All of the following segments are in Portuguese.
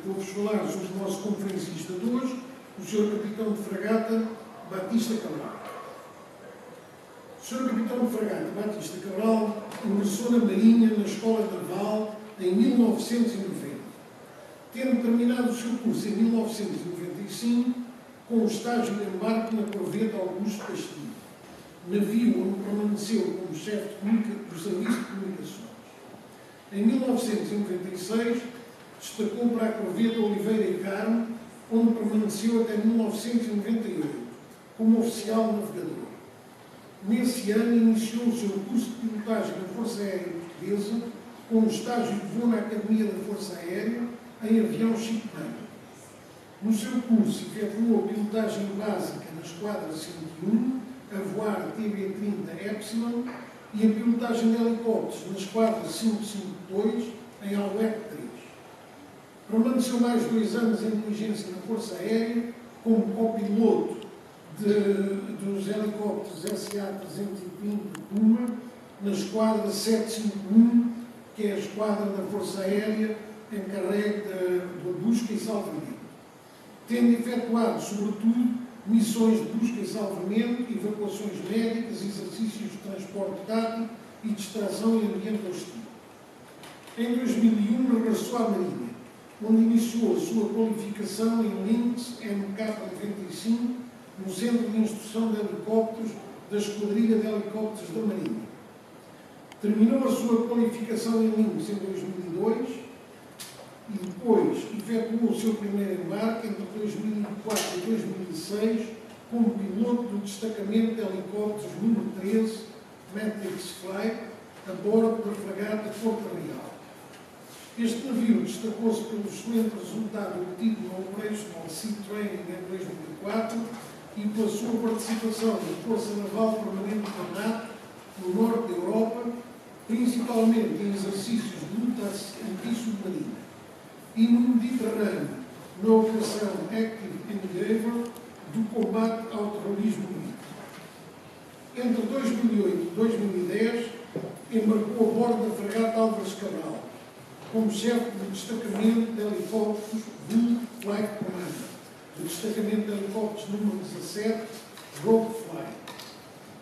vou-vos falar sobre o nosso conferencista de hoje, o Sr. Capitão de Fragata Batista Cabral. O Sr. Capitão de Fragata Batista Cabral ingressou na Marinha, na Escola Naval, em 1990, tendo terminado o seu curso em 1995 com o estágio de embarque na corveta Augusto Castilho, navio onde permaneceu como chefe do Serviço de Comunicações. Em 1996, destacou para a corveta Oliveira e Carmo, onde permaneceu até 1998, como oficial navegador. Nesse ano, iniciou o seu curso de pilotagem na Força Aérea Portuguesa, com o estágio de voo na Academia da Força Aérea, em avião chiqueiro. No seu curso, efetuou a pilotagem básica na Esquadra 101, a voar TB-30 Epsilon, e a pilotagem de helicópteros na Esquadra 552, em Alberto 3. Permaneceu mais 2 anos em inteligência na Força Aérea, como copiloto dos helicópteros SA-320 Puma, na Esquadra 751, que é a esquadra da Força Aérea encarregue da busca e salvamento, tendo efetuado, sobretudo, missões de busca e salvamento, evacuações médicas, exercícios de transporte tático e distração em ambiente hostil. Em 2001, regressou à Marinha, onde iniciou a sua qualificação em Lynx MK-95, no Centro de Instrução de Helicópteros da Esquadrilha de Helicópteros da Marinha. Terminou a sua qualificação em Lynx em 2002 e depois efetuou o seu primeiro embarque entre 2004 e 2006 como piloto do destacamento de helicópteros número 13, Matrix Flight, a bordo da fragata Porto Real. Este navio destacou-se pelo excelente resultado obtido no Operational Sea Training em 2004 e pela sua participação na Força Naval Permanente da NATO no norte da Europa, principalmente em exercícios de luta anti-submarina, e no Mediterrâneo, na Operação Active Endeavour do combate ao terrorismo marítimos. Entre 2008 e 2010, embarcou a bordo da fragata Álvares Cabral, como chefe do destacamento de helicópteros do Flight Commander, do destacamento de helicópteros número 17, Rogue Flight.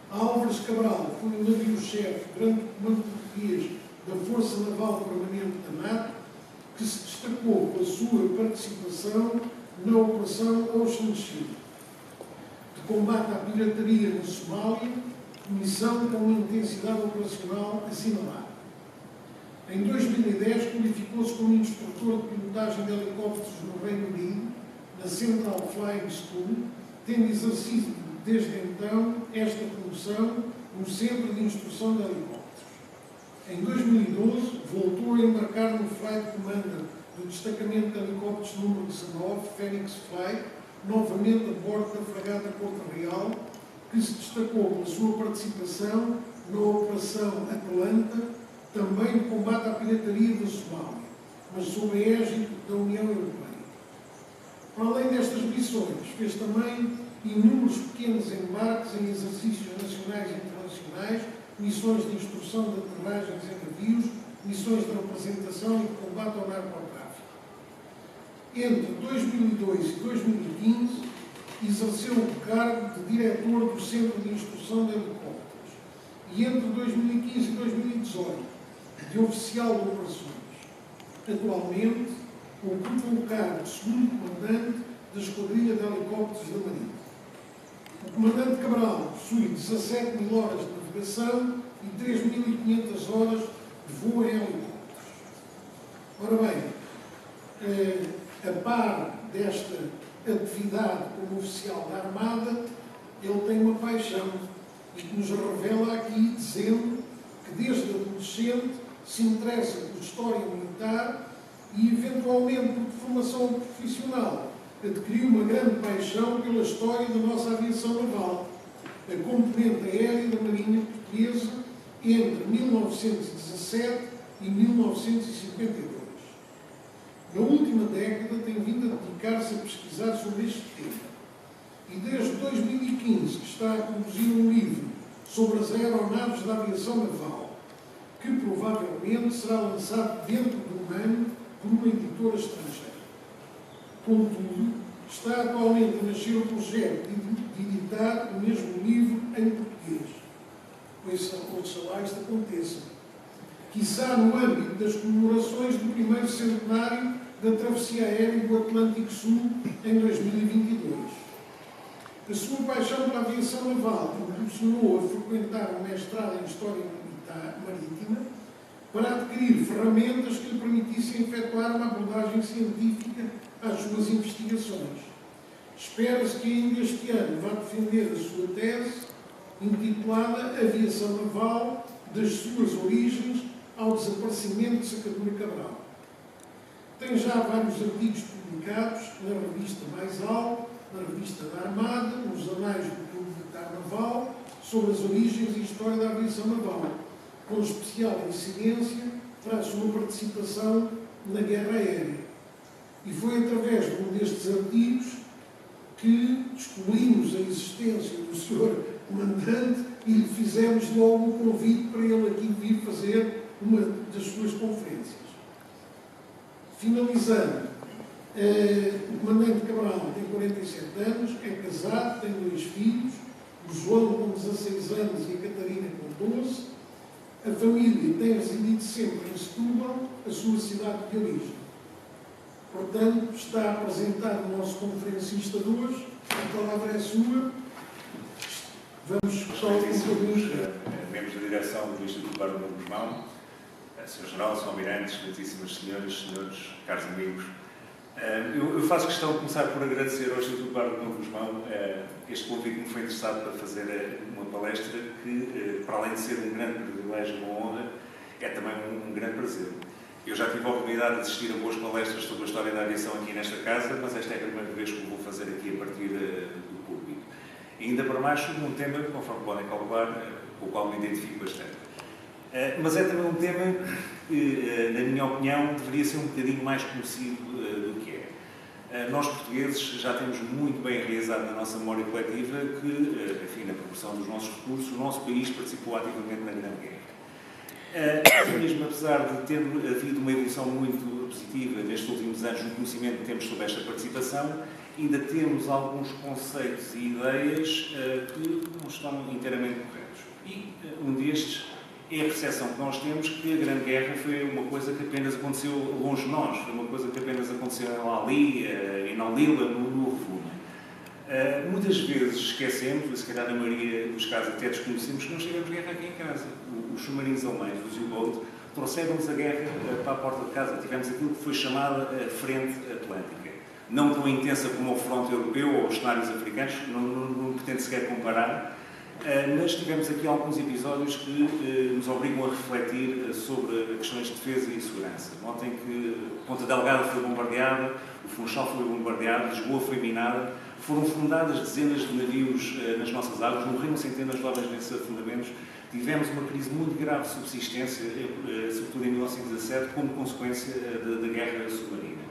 Álvares Cabral foi o navio-chefe durante o comando português da Força Naval Permanente da NATO, que se destacou pela sua participação na Operação Ocean Shield, de combate à pirataria na Somália, missão com uma intensidade operacional assinalada. Em 2010, qualificou-se como instrutor de pilotagem de helicópteros no Reino Unido, na Central Flying School, tendo exercido desde então esta função no Centro de Instrução de Helicópteros. Em 2012, voltou a embarcar no Flight Commander do destacamento de helicópteros número 19, Phoenix Flight, novamente a bordo da fragata Porto Real, que se destacou pela sua participação na Operação Atlanta, também de combate à pirataria da Somália, mas sob a égide da União Europeia. Para além destas missões, fez também inúmeros pequenos embarques em exercícios nacionais e internacionais, missões de instrução de aterragens em navios, missões de representação e de combate ao narcotráfico. Entre 2002 e 2015, exerceu o cargo de diretor do Centro de Instrução de Helicópteros e entre 2015 e 2018, de oficial de operações. Atualmente, ocupa o cargo de segundo comandante da Esquadrilha de Helicópteros da Marinha. O comandante Cabral possui 17.000 horas de navegação e 3.500 horas de voo em helicópteros. Ora bem, a par desta atividade como oficial da Armada, ele tem uma paixão e que nos revela aqui, dizendo que desde adolescente se interessa por história militar e, eventualmente, por formação profissional, adquiriu uma grande paixão pela história da nossa aviação naval, a componente aérea da Marinha Portuguesa entre 1917 e 1952. Na última década tem vindo a dedicar-se a pesquisar sobre este tema e desde 2015 que está a produzir um livro sobre as aeronaves da aviação naval, que provavelmente será lançado dentro de um ano por uma editora estrangeira. Contudo, está atualmente a nascer o projeto de editar o mesmo livro em português. Oxalá isto aconteça. Quiçá no âmbito das comemorações do primeiro centenário da travessia aérea do Atlântico Sul em 2022. A sua paixão pela aviação naval o impulsionou a frequentar um mestrado em História Marítima para adquirir ferramentas que lhe permitissem efetuar uma abordagem científica às suas investigações. Espera-se que ainda este ano vá defender a sua tese, intitulada Aviação Naval, das suas origens ao desaparecimento de Sacadura Cabral. Tem já vários artigos publicados na revista Mais Alto, na revista da Armada, nos Anais do Clube Militar Naval, sobre as origens e história da aviação naval, com especial incidência para a sua participação na guerra aérea. E foi através de um destes artigos que descobrimos a existência do Sr. Comandante e lhe fizemos logo o convite para ele aqui vir fazer uma das suas conferências. Finalizando, o Comandante Cabral tem 47 anos, é casado, tem 2 filhos, o João com 16 anos e a Catarina com 12. A família tem residido sempre em Setúbal, a sua cidade de origem. Portanto, está apresentado o nosso conferencista de hoje, a palavra é sua. Vamos só membros da direção do Instituto Bardo Novo Guzmão, Sr. General, Sr. Almirante, excelentíssimas senhoras, senhores, caros amigos. Eu faço questão de começar por agradecer ao Instituto Bardo Novo Guzmão este convite que me foi interessado para fazer uma palestra que, para além de ser um grande privilégio e uma honra, é também um grande prazer. Eu já tive a oportunidade de assistir a boas palestras sobre a história da aviação aqui nesta casa, mas esta é a primeira vez que o vou fazer aqui a partir do público. E ainda para mais sobre um tema, conforme podem calcular, com o qual me identifico bastante. Mas é também um tema que, na minha opinião, deveria ser um bocadinho mais conhecido do que é. Nós, portugueses, já temos muito bem realizado na nossa memória coletiva que, enfim, na proporção dos nossos recursos, o nosso país participou ativamente na Grande Guerra. Mesmo apesar de ter havido uma evolução muito positiva nestes últimos anos no conhecimento que temos sobre esta participação, ainda temos alguns conceitos e ideias que não estão inteiramente corretos. E um destes é a percepção que nós temos que a Grande Guerra foi uma coisa que apenas aconteceu longe de nós, foi uma coisa que apenas aconteceu ali, em Alila, no Revuno. Muitas vezes esquecemos, e se calhar na maioria dos casos até desconhecemos, que nós tivemos guerra aqui em casa. Os submarinos alemães, os U-Boat, trouxeram-nos a guerra para a porta de casa. Tivemos aquilo que foi chamada Frente Atlântica. Não tão intensa como o fronte europeu ou os cenários africanos, não pretendo sequer comparar, mas tivemos aqui alguns episódios que nos obrigam a refletir sobre questões de defesa e segurança. Notem que Ponta Delgada foi bombardeada, o Funchal foi bombardeado, Lisboa foi minada, foram fundadas dezenas de navios nas nossas águas, morreram centenas de homens nesses afundamentos, tivemos uma crise muito grave de subsistência, sobretudo em 1917, como consequência da guerra submarina.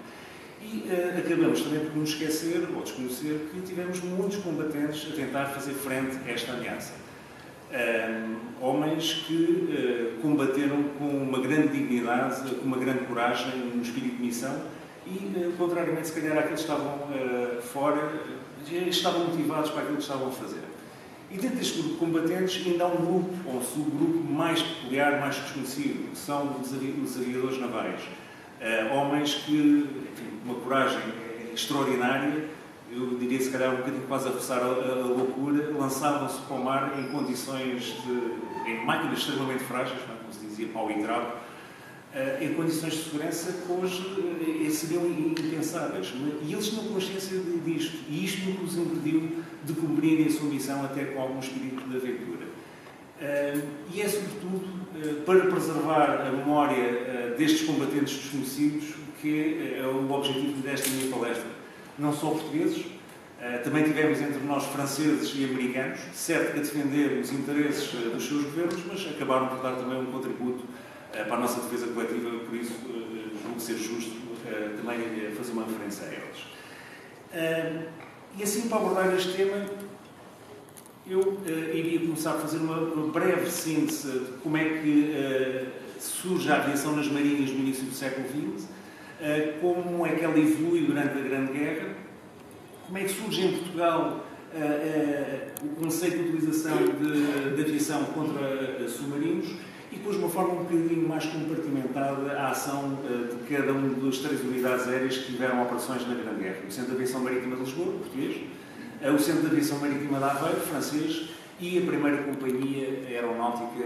E acabamos também por nos esquecer, ou desconhecer, que tivemos muitos combatentes a tentar fazer frente a esta ameaça. Homens que combateram com uma grande dignidade, com uma grande coragem, um espírito de missão e, contrariamente, se calhar, àqueles que estavam fora, estavam motivados para aquilo que estavam a fazer. E dentro deste grupo de combatentes ainda há um grupo, ou um subgrupo mais peculiar, mais desconhecido, que são os aviadores navais. Homens que, enfim, uma coragem extraordinária, eu diria se calhar um bocadinho quase a roçar a loucura, lançavam-se para o mar em condições em máquinas extremamente frágeis, como se dizia, pau e travo, em condições de segurança que hoje seriam impensáveis. E eles tinham consciência disto, e isto nos impediu de cumprirem a sua missão até com algum espírito de aventura. E é sobretudo para preservar a memória destes combatentes desconhecidos que é o objetivo desta minha palestra. Não só portugueses, também tivemos entre nós franceses e americanos, certo que a defender os interesses dos seus governos, mas acabaram por dar também um contributo para a nossa defesa coletiva, por isso julgo ser justo também fazer uma referência a eles. E assim, para abordar este tema, eu iria começar a fazer uma breve síntese de como é que surge a aviação nas marinhas no início do século XX, como é que ela evolui durante a Grande Guerra, como é que surge em Portugal o conceito de utilização de aviação contra submarinos e depois de uma forma um bocadinho mais compartimentada a ação de cada uma das 3 unidades aéreas que tiveram operações na Grande Guerra. O Centro de Aviação Marítima de Lisboa, português, o Centro de Aviação Marítima de Aveiro, francês, e a primeira companhia aeronáutica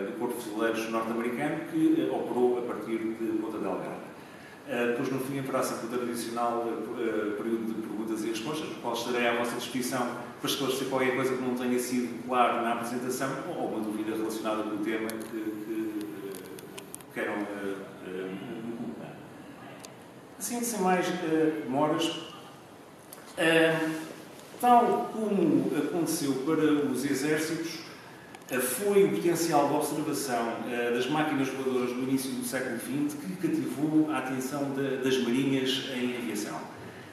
do Corpo de Fuzileiros norte-americano que operou a partir de Ponta Delgada. Depois, no fim, haverá sempre o tradicional período de perguntas e respostas, no qual estarei à vossa disposição para esclarecer qualquer coisa que não tenha sido claro na apresentação ou uma dúvida relacionada com o tema que queiram me colocar. Assim, sem mais demoras, tal como aconteceu para os exércitos, foi o potencial de observação das máquinas voadoras no início do século XX que cativou a atenção das marinhas em aviação.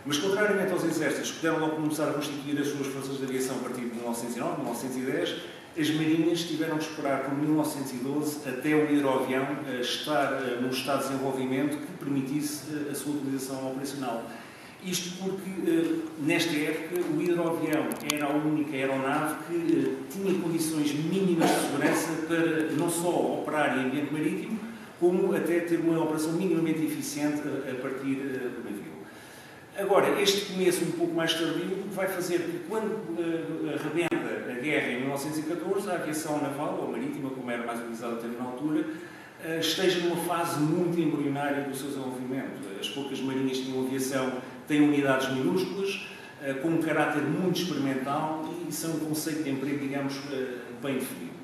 Mas, contrariamente aos exércitos, que deram logo começar a constituir as suas forças de aviação a partir de 1909, 1910, as marinhas tiveram de esperar por 1912 até o hidroavião estar num estado de desenvolvimento que permitisse a sua utilização operacional. Isto porque, nesta época, o hidroavião era a única aeronave que tinha condições mínimas de segurança para não só operar em ambiente marítimo, como até ter uma operação minimamente eficiente a partir do navio. Agora, este começo um pouco mais tardio vai fazer que, quando arrebenta a guerra em 1914, a aviação naval, ou marítima, como era mais utilizada até na altura, esteja numa fase muito embrionária do seu desenvolvimento. As poucas marinhas que tinham aviação têm unidades minúsculas, com um caráter muito experimental e são um conceito de emprego, digamos, bem definido.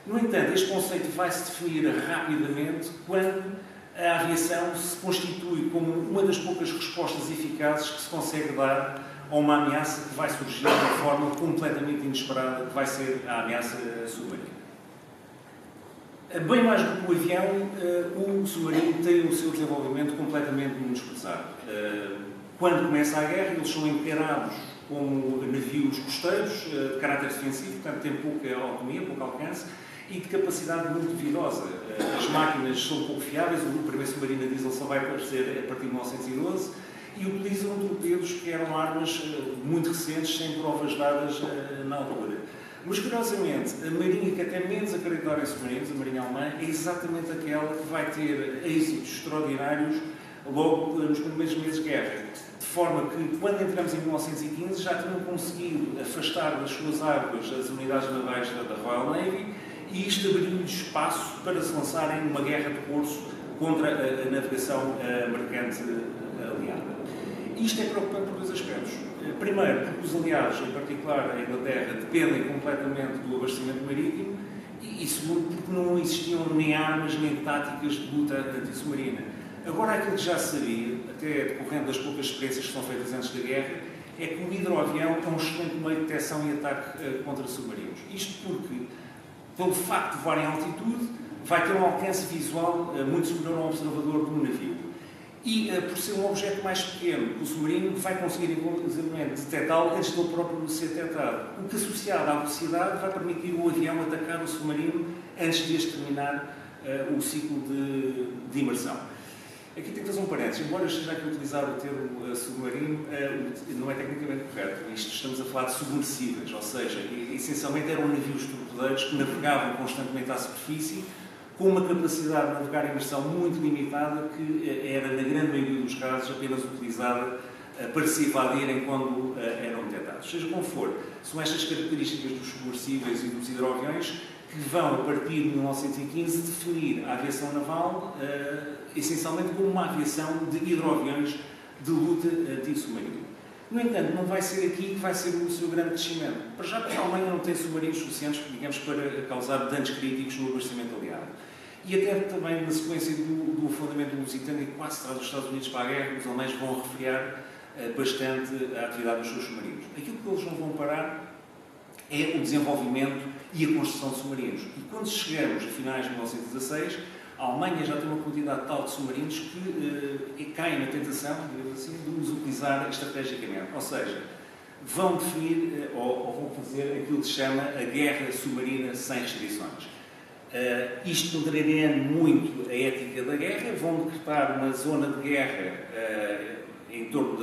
No entanto, este conceito vai se definir rapidamente quando a aviação se constitui como uma das poucas respostas eficazes que se consegue dar a uma ameaça que vai surgir de uma forma completamente inesperada, que vai ser a ameaça submarina. Bem mais do que o avião, o submarino tem o seu desenvolvimento completamente menosprezado. Quando começa a guerra, eles são encarados como navios costeiros, de caráter defensivo, portanto têm pouca autonomia, pouco alcance, e de capacidade muito duvidosa. As máquinas são pouco fiáveis, o primeiro submarino a diesel só vai aparecer a partir de 1912, e utilizam torpedos que eram armas muito recentes, sem provas dadas na altura. Mas, curiosamente, a marinha que até menos acreditava em submarinos, a marinha alemã, é exatamente aquela que vai ter êxitos extraordinários logo nos primeiros meses de guerra. De forma que, quando entramos em 1915, já tinham conseguido afastar das suas águas as unidades navais da Royal Navy, e isto abriu-lhes espaço para se lançarem numa guerra de corso contra a navegação mercante aliada. Isto é preocupante por 2 aspectos. Primeiro, porque os aliados, em particular a Inglaterra, dependem completamente do abastecimento marítimo, e segundo, porque não existiam nem armas nem táticas de luta anti-submarina. Agora, aquilo que já se sabia, até decorrendo das poucas experiências que são feitas antes da guerra, é que o hidroavião é um excelente meio de detecção e ataque contra submarinos. Isto porque, pelo facto de voar em altitude, vai ter um alcance visual muito superior ao observador do navio. E, por ser um objeto mais pequeno, o submarino vai conseguir, inclusivamente, detectá-lo antes dele próprio ser detectado. O que, associado à velocidade, vai permitir o avião atacar o submarino antes de este terminar o ciclo de imersão. Aqui tenho que fazer um parênteses. Embora eu esteja aqui a utilizar o termo submarino, não é tecnicamente correto. Estamos a falar de submersíveis, ou seja, essencialmente eram navios torpedeiros que navegavam constantemente à superfície, com uma capacidade de navegar em imersão muito limitada, que era, na grande maioria dos casos, apenas utilizada para se evadirem quando eram detectados. Seja como for, são estas características dos submersíveis e dos hidroaviões que vão, a partir de 1915, definir a aviação naval essencialmente como uma aviação de hidroaviões de luta anti-submarina. No entanto, não vai ser aqui que vai ser o seu grande crescimento. Para já, porque a Alemanha não tem submarinos suficientes, digamos, para causar danos críticos no abastecimento aliado. E até também, na sequência do afundamento do Lusitânia, que quase traz os Estados Unidos para a guerra, os alemães vão refriar bastante a atividade dos seus submarinos. Aquilo que eles não vão parar é o desenvolvimento e a construção de submarinos. E quando chegamos a finais de 1916, a Alemanha já tem uma quantidade tal de submarinos que caem na tentação, digamos assim, de os utilizar estrategicamente. Ou seja, vão definir ou vão fazer aquilo que se chama a guerra submarina sem restrições. Isto contrariando muito a ética da guerra, vão decretar uma zona de guerra em torno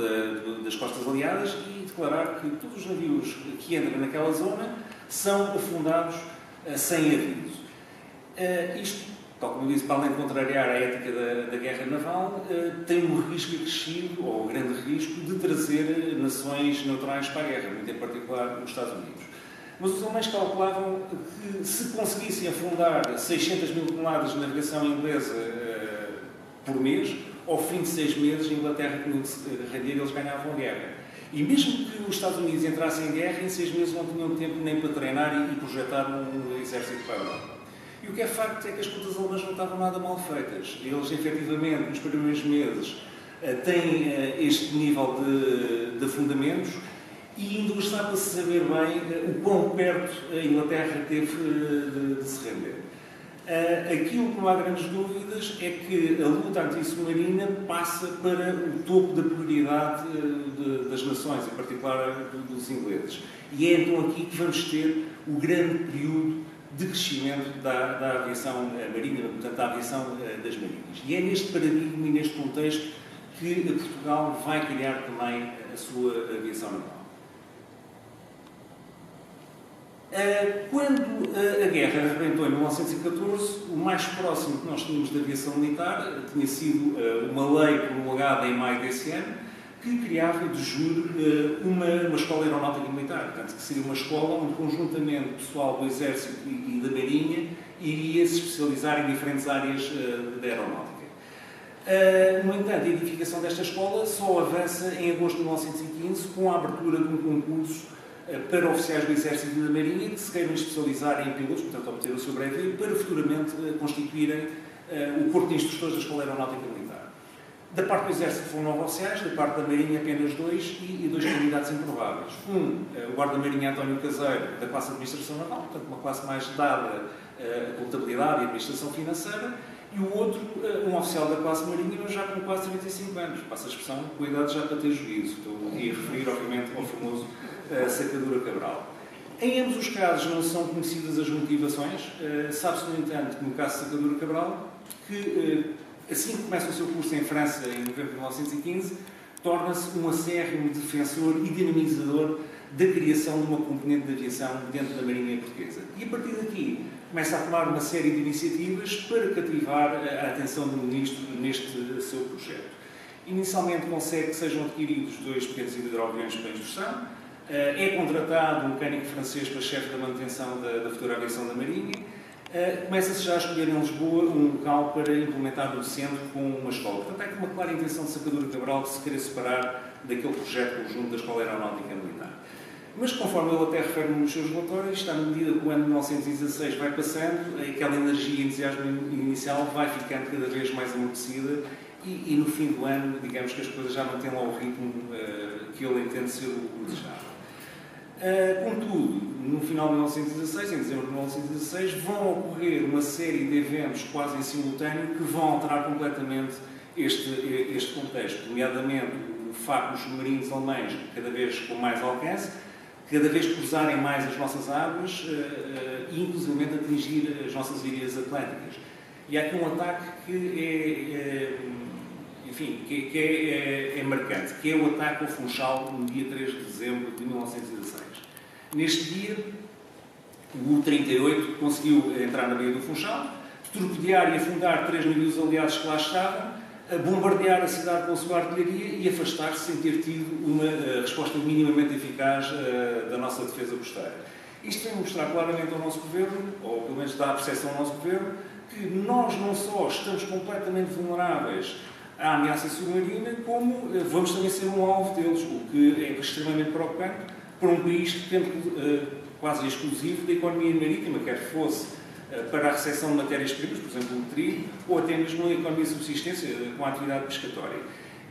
das costas aliadas e declarar que todos os navios que entram naquela zona são afundados sem aviso. Isto, tal como eu disse, para além de contrariar a ética da guerra naval, tem um risco acrescido, ou um grande risco, de trazer nações neutrais para a guerra, muito em particular os Estados Unidos. Mas os alemães calculavam que se conseguissem afundar 600 mil toneladas de navegação inglesa por mês, ao fim de 6 meses, a Inglaterra tinha de se render e eles ganhavam a guerra. E mesmo que os Estados Unidos entrassem em guerra, em 6 meses não tinham tempo nem para treinar e projetar um exército para a Europa. E o que é facto é que as contas alemãs não estavam nada mal feitas. Eles, efetivamente, nos primeiros meses, têm este nível de afundamentos e ainda está para se saber bem o quão perto a Inglaterra teve de se render. Aquilo que não há grandes dúvidas é que a luta antissubmarina passa para o topo da prioridade das nações, em particular dos ingleses. E é então aqui que vamos ter o grande período de crescimento da aviação marinha, portanto, da aviação das marinhas. E é neste paradigma e neste contexto que Portugal vai criar também a sua aviação naval. Quando a guerra arrebentou em 1914, o mais próximo que nós tínhamos de aviação militar tinha sido uma lei promulgada em maio desse ano, que criava, de jure, uma escola aeronáutica militar. Portanto, que seria uma escola onde, conjuntamente, o pessoal do Exército e da Marinha iria se especializar em diferentes áreas da aeronáutica. No entanto, a edificação desta escola só avança em agosto de 1915, com a abertura de um concurso para oficiais do Exército e da Marinha que se queiram especializar em pilotos, portanto, obter o seu brevet, para futuramente constituírem o corpo de instrutores da Escola Aeronáutica Militar. Da parte do Exército foram 9 oficiais, da parte da Marinha apenas 2 e 2 candidatos improváveis. O guarda-marinha António Caseiro, da classe de Administração Naval, portanto, uma classe mais dada a contabilidade e administração financeira, e o outro, um oficial da classe marinha, mas já com quase 35 anos. Passa a expressão, cuidado já para ter juízo. Estou a referir, obviamente, ao famoso Sacadura Cabral. Em ambos os casos não são conhecidas as motivações. Sabe-se, no entanto, que no caso de Sacadura Cabral, que assim que começa o seu curso em França, em novembro de 1915, torna-se um acérrimo defensor e dinamizador da criação de uma componente de aviação dentro da Marinha Portuguesa. E a partir daqui começa a tomar uma série de iniciativas para cativar a atenção do Ministro neste seu projeto. Inicialmente consegue que sejam adquiridos 2 pequenos hidroaviões para instrução, é contratado um mecânico francês para chefe da manutenção da futura aviação da Marinha, começa-se já a escolher em Lisboa um local para implementar o centro com uma escola. Portanto, há aqui uma clara intenção de Sacadura Cabral de se querer separar daquele projeto conjunto da Escola Aeronáutica Militar. Mas, conforme ele até refere nos seus relatórios, está na medida que o ano de 1916 vai passando, aquela energia e entusiasmo inicial vai ficando cada vez mais amortecida e no fim do ano, digamos que as coisas já não têm lá o ritmo que ele entende ser o desejado. Contudo, no final de 1916, em dezembro de 1916, vão ocorrer uma série de eventos quase em simultâneo que vão alterar completamente este contexto, nomeadamente o facto dos submarinos alemães cada vez com mais alcance, cada vez cruzarem mais as nossas águas e, inclusive, atingir as nossas ilhas atlânticas. E há aqui um ataque que é marcante, que é o ataque ao Funchal no dia 3 de dezembro de 1916. Neste dia, o U-38 conseguiu entrar na Baía do Funchal, torpedear e afundar 3 navios aliados que lá estavam, bombardear a cidade com a sua artilharia e afastar-se sem ter tido uma resposta minimamente eficaz da nossa defesa costeira. Isto vem mostrar claramente ao nosso governo, ou pelo menos dá a percepção ao nosso governo, que nós não só estamos completamente vulneráveis à ameaça submarina, como vamos também ser um alvo deles, o que é extremamente preocupante para um país que tem quase exclusivo da economia marítima, quer fosse para a recepção de matérias-primas, por exemplo, o trigo, ou até mesmo a economia de subsistência com a atividade pescatória.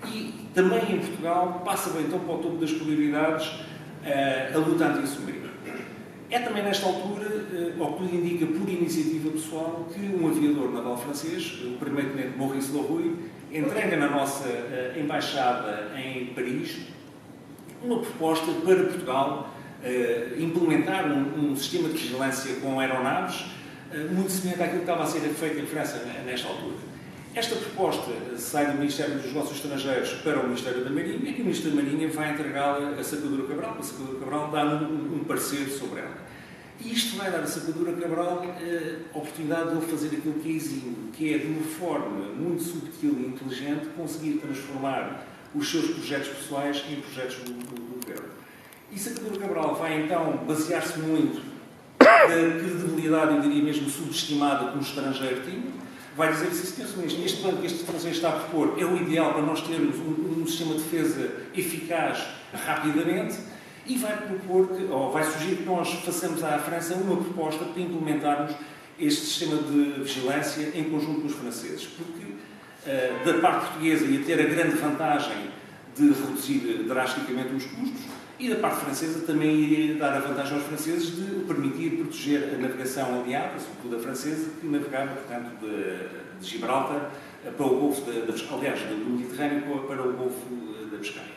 E também em Portugal passa bem então para o topo das prioridades a luta antissubmarina. É também nesta altura, ao que tudo indica, por iniciativa pessoal, que um aviador naval francês, o primeiro-tenente Maurice Leroux, entrega na nossa embaixada em Paris uma proposta para Portugal implementar um sistema de vigilância com aeronaves muito semelhante àquilo que estava a ser feito em França nesta altura. Esta proposta sai do Ministério dos Negócios Estrangeiros para o Ministério da Marinha e o Ministro da Marinha vai entregá-la a Sacadura Cabral. A Sacadura Cabral dá um parecer sobre ela. E isto vai dar a Sacadura Cabral a oportunidade de ele fazer aquilo que é exímio, que é, de uma forma muito subtil e inteligente, conseguir transformar os seus projetos pessoais em projetos do governo. E Sacadura Cabral vai, então, basear-se muito na credibilidade, eu diria mesmo subestimada, que um estrangeiro tinha. Vai dizer, sim, Sr. Ministro, este plano que este estrangeiro está a propor é o ideal para nós termos um sistema de defesa eficaz rapidamente, e vai propor, ou vai sugerir que nós façamos à França uma proposta para implementarmos este sistema de vigilância em conjunto com os franceses. Porque da parte portuguesa ia ter a grande vantagem de reduzir drasticamente os custos, e da parte francesa também iria dar a vantagem aos franceses de permitir proteger a navegação aliada, sobretudo a francesa, que navegava, portanto, de Gibraltar para o Golfo aliás, do Mediterrâneo para o Golfo da Biscaia.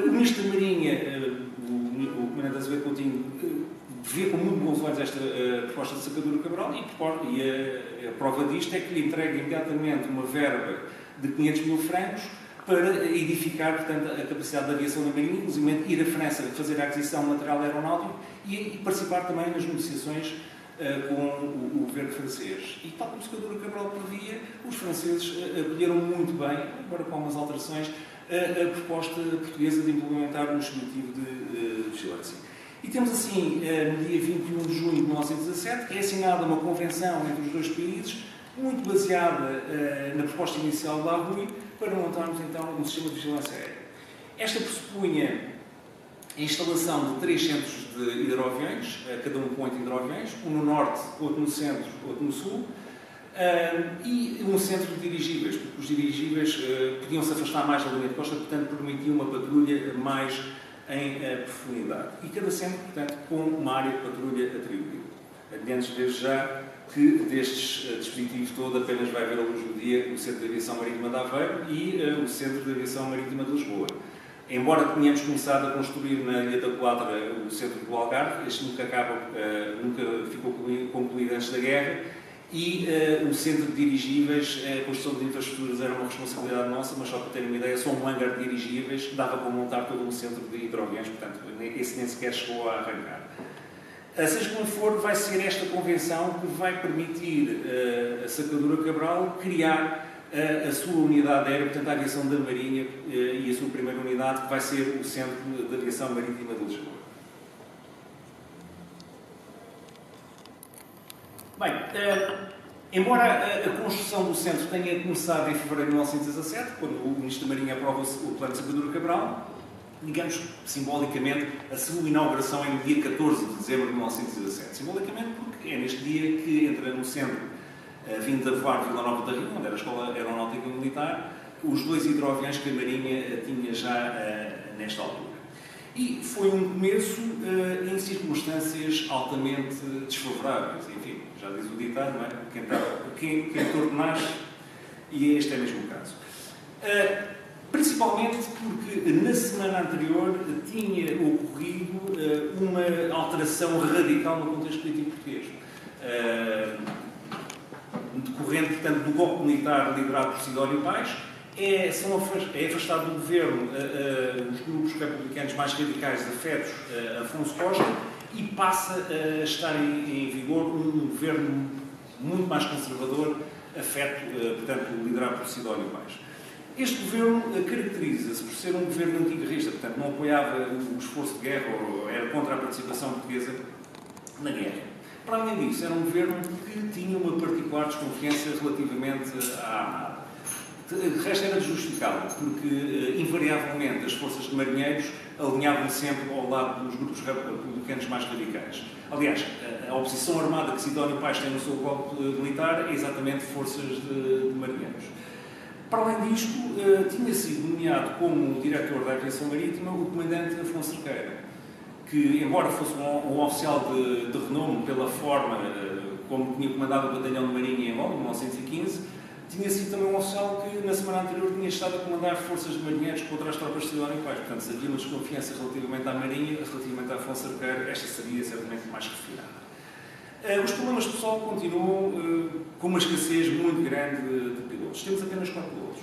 O Ministro da Marinha, o Comandante Azevedo Coutinho, vê com muito bons olhos esta proposta de Sacadura Cabral e a prova disto é que lhe entrega imediatamente uma verba de 500 mil francos para edificar, portanto, a capacidade da aviação da Marinha, inclusive ir à França fazer a aquisição de material aeronáutico e participar também nas negociações com o governo francês. E tal como o Sacadura Cabral previa, os franceses acolheram muito bem, agora com algumas alterações, a proposta portuguesa de implementar um dispositivo de vigilância. E temos assim, no dia 21 de junho de 1917, que é assinada uma convenção entre os dois países, muito baseada na proposta inicial da ARUI, para montarmos então um sistema de vigilância aérea. Esta pressupunha a instalação de 3 centros de hidroaviões, cada um com 8 hidroaviões, um no norte, outro no centro, outro no sul, e um centro de dirigíveis, porque os dirigíveis podiam se afastar mais da linha de costa, portanto permitiam uma patrulha mais em profundidade. E cada centro, portanto, com uma área de patrulha atribuída. Adiante desde já que destes dispositivos todo apenas vai ver a luz do dia o Centro de Aviação Marítima de Aveiro e o Centro de Aviação Marítima de Lisboa. Embora tenhamos começado a construir na Ilha da Colatra o Centro do Algarve, este nunca ficou concluído antes da guerra, e o Centro de Dirigíveis, a construção de infraestruturas era uma responsabilidade nossa, mas só para terem uma ideia, só um hangar de dirigíveis dava para montar todo um centro de hidroaviões, portanto, esse nem sequer chegou a arrancar. Seja como for, vai ser esta convenção que vai permitir a Sacadura Cabral criar a sua unidade aérea, portanto, a aviação da Marinha e a sua primeira unidade, que vai ser o Centro de Aviação Marítima de Lisboa. Bem, embora a construção do centro tenha começado em fevereiro de 1917, quando o Ministro da Marinha aprova o plano de Sacadura Cabral, digamos, simbolicamente, a sua inauguração é no dia 14 de dezembro de 1917. Simbolicamente porque é neste dia que entra no centro, vindo da voar de Vila Nova da Rio, onde era a Escola Aeronáutica e Militar, os 2 hidroaviões que a Marinha tinha já nesta altura. E foi um começo em circunstâncias altamente desfavoráveis. Enfim, já diz o ditado, não é? Quem torno nasce, e este é mesmo o caso. Principalmente porque na semana anterior tinha ocorrido uma alteração radical no contexto político português. Decorrente, portanto, do golpe militar liderado por Sidónio Pais, é afastado do governo os grupos republicanos mais radicais afetos a Afonso Costa e passa a estar em vigor um governo muito mais conservador, afeto, portanto, liderado por Sidónio Pais. Este governo caracteriza-se por ser um governo antiguerrista, portanto, não apoiava o esforço de guerra ou era contra a participação portuguesa na guerra. Para além disso, era um governo que tinha uma particular desconfiança relativamente à Armada. De resto, era justificável, porque, invariavelmente, as forças de marinheiros alinhavam sempre ao lado dos grupos republicanos mais radicais. Aliás, a oposição armada que Sidónio Pais tem no seu golpe militar é exatamente forças de marinheiros. Para além disto, tinha sido nomeado como diretor da aviação marítima o comandante Afonso Cerqueira, que, embora fosse um oficial de renome pela forma como tinha comandado o batalhão de marinha em Angola, em 1915, tinha sido também um oficial que, na semana anterior, tinha estado a comandar forças de marinheiros contra as tropas de Sidónio Pais. Portanto, se havia uma desconfiança relativamente à Marinha, relativamente a Afonso Cerqueira, esta seria certamente mais refinada. Os problemas, pessoal, continuam com uma escassez muito grande de pilotos. Temos apenas 4 pilotos.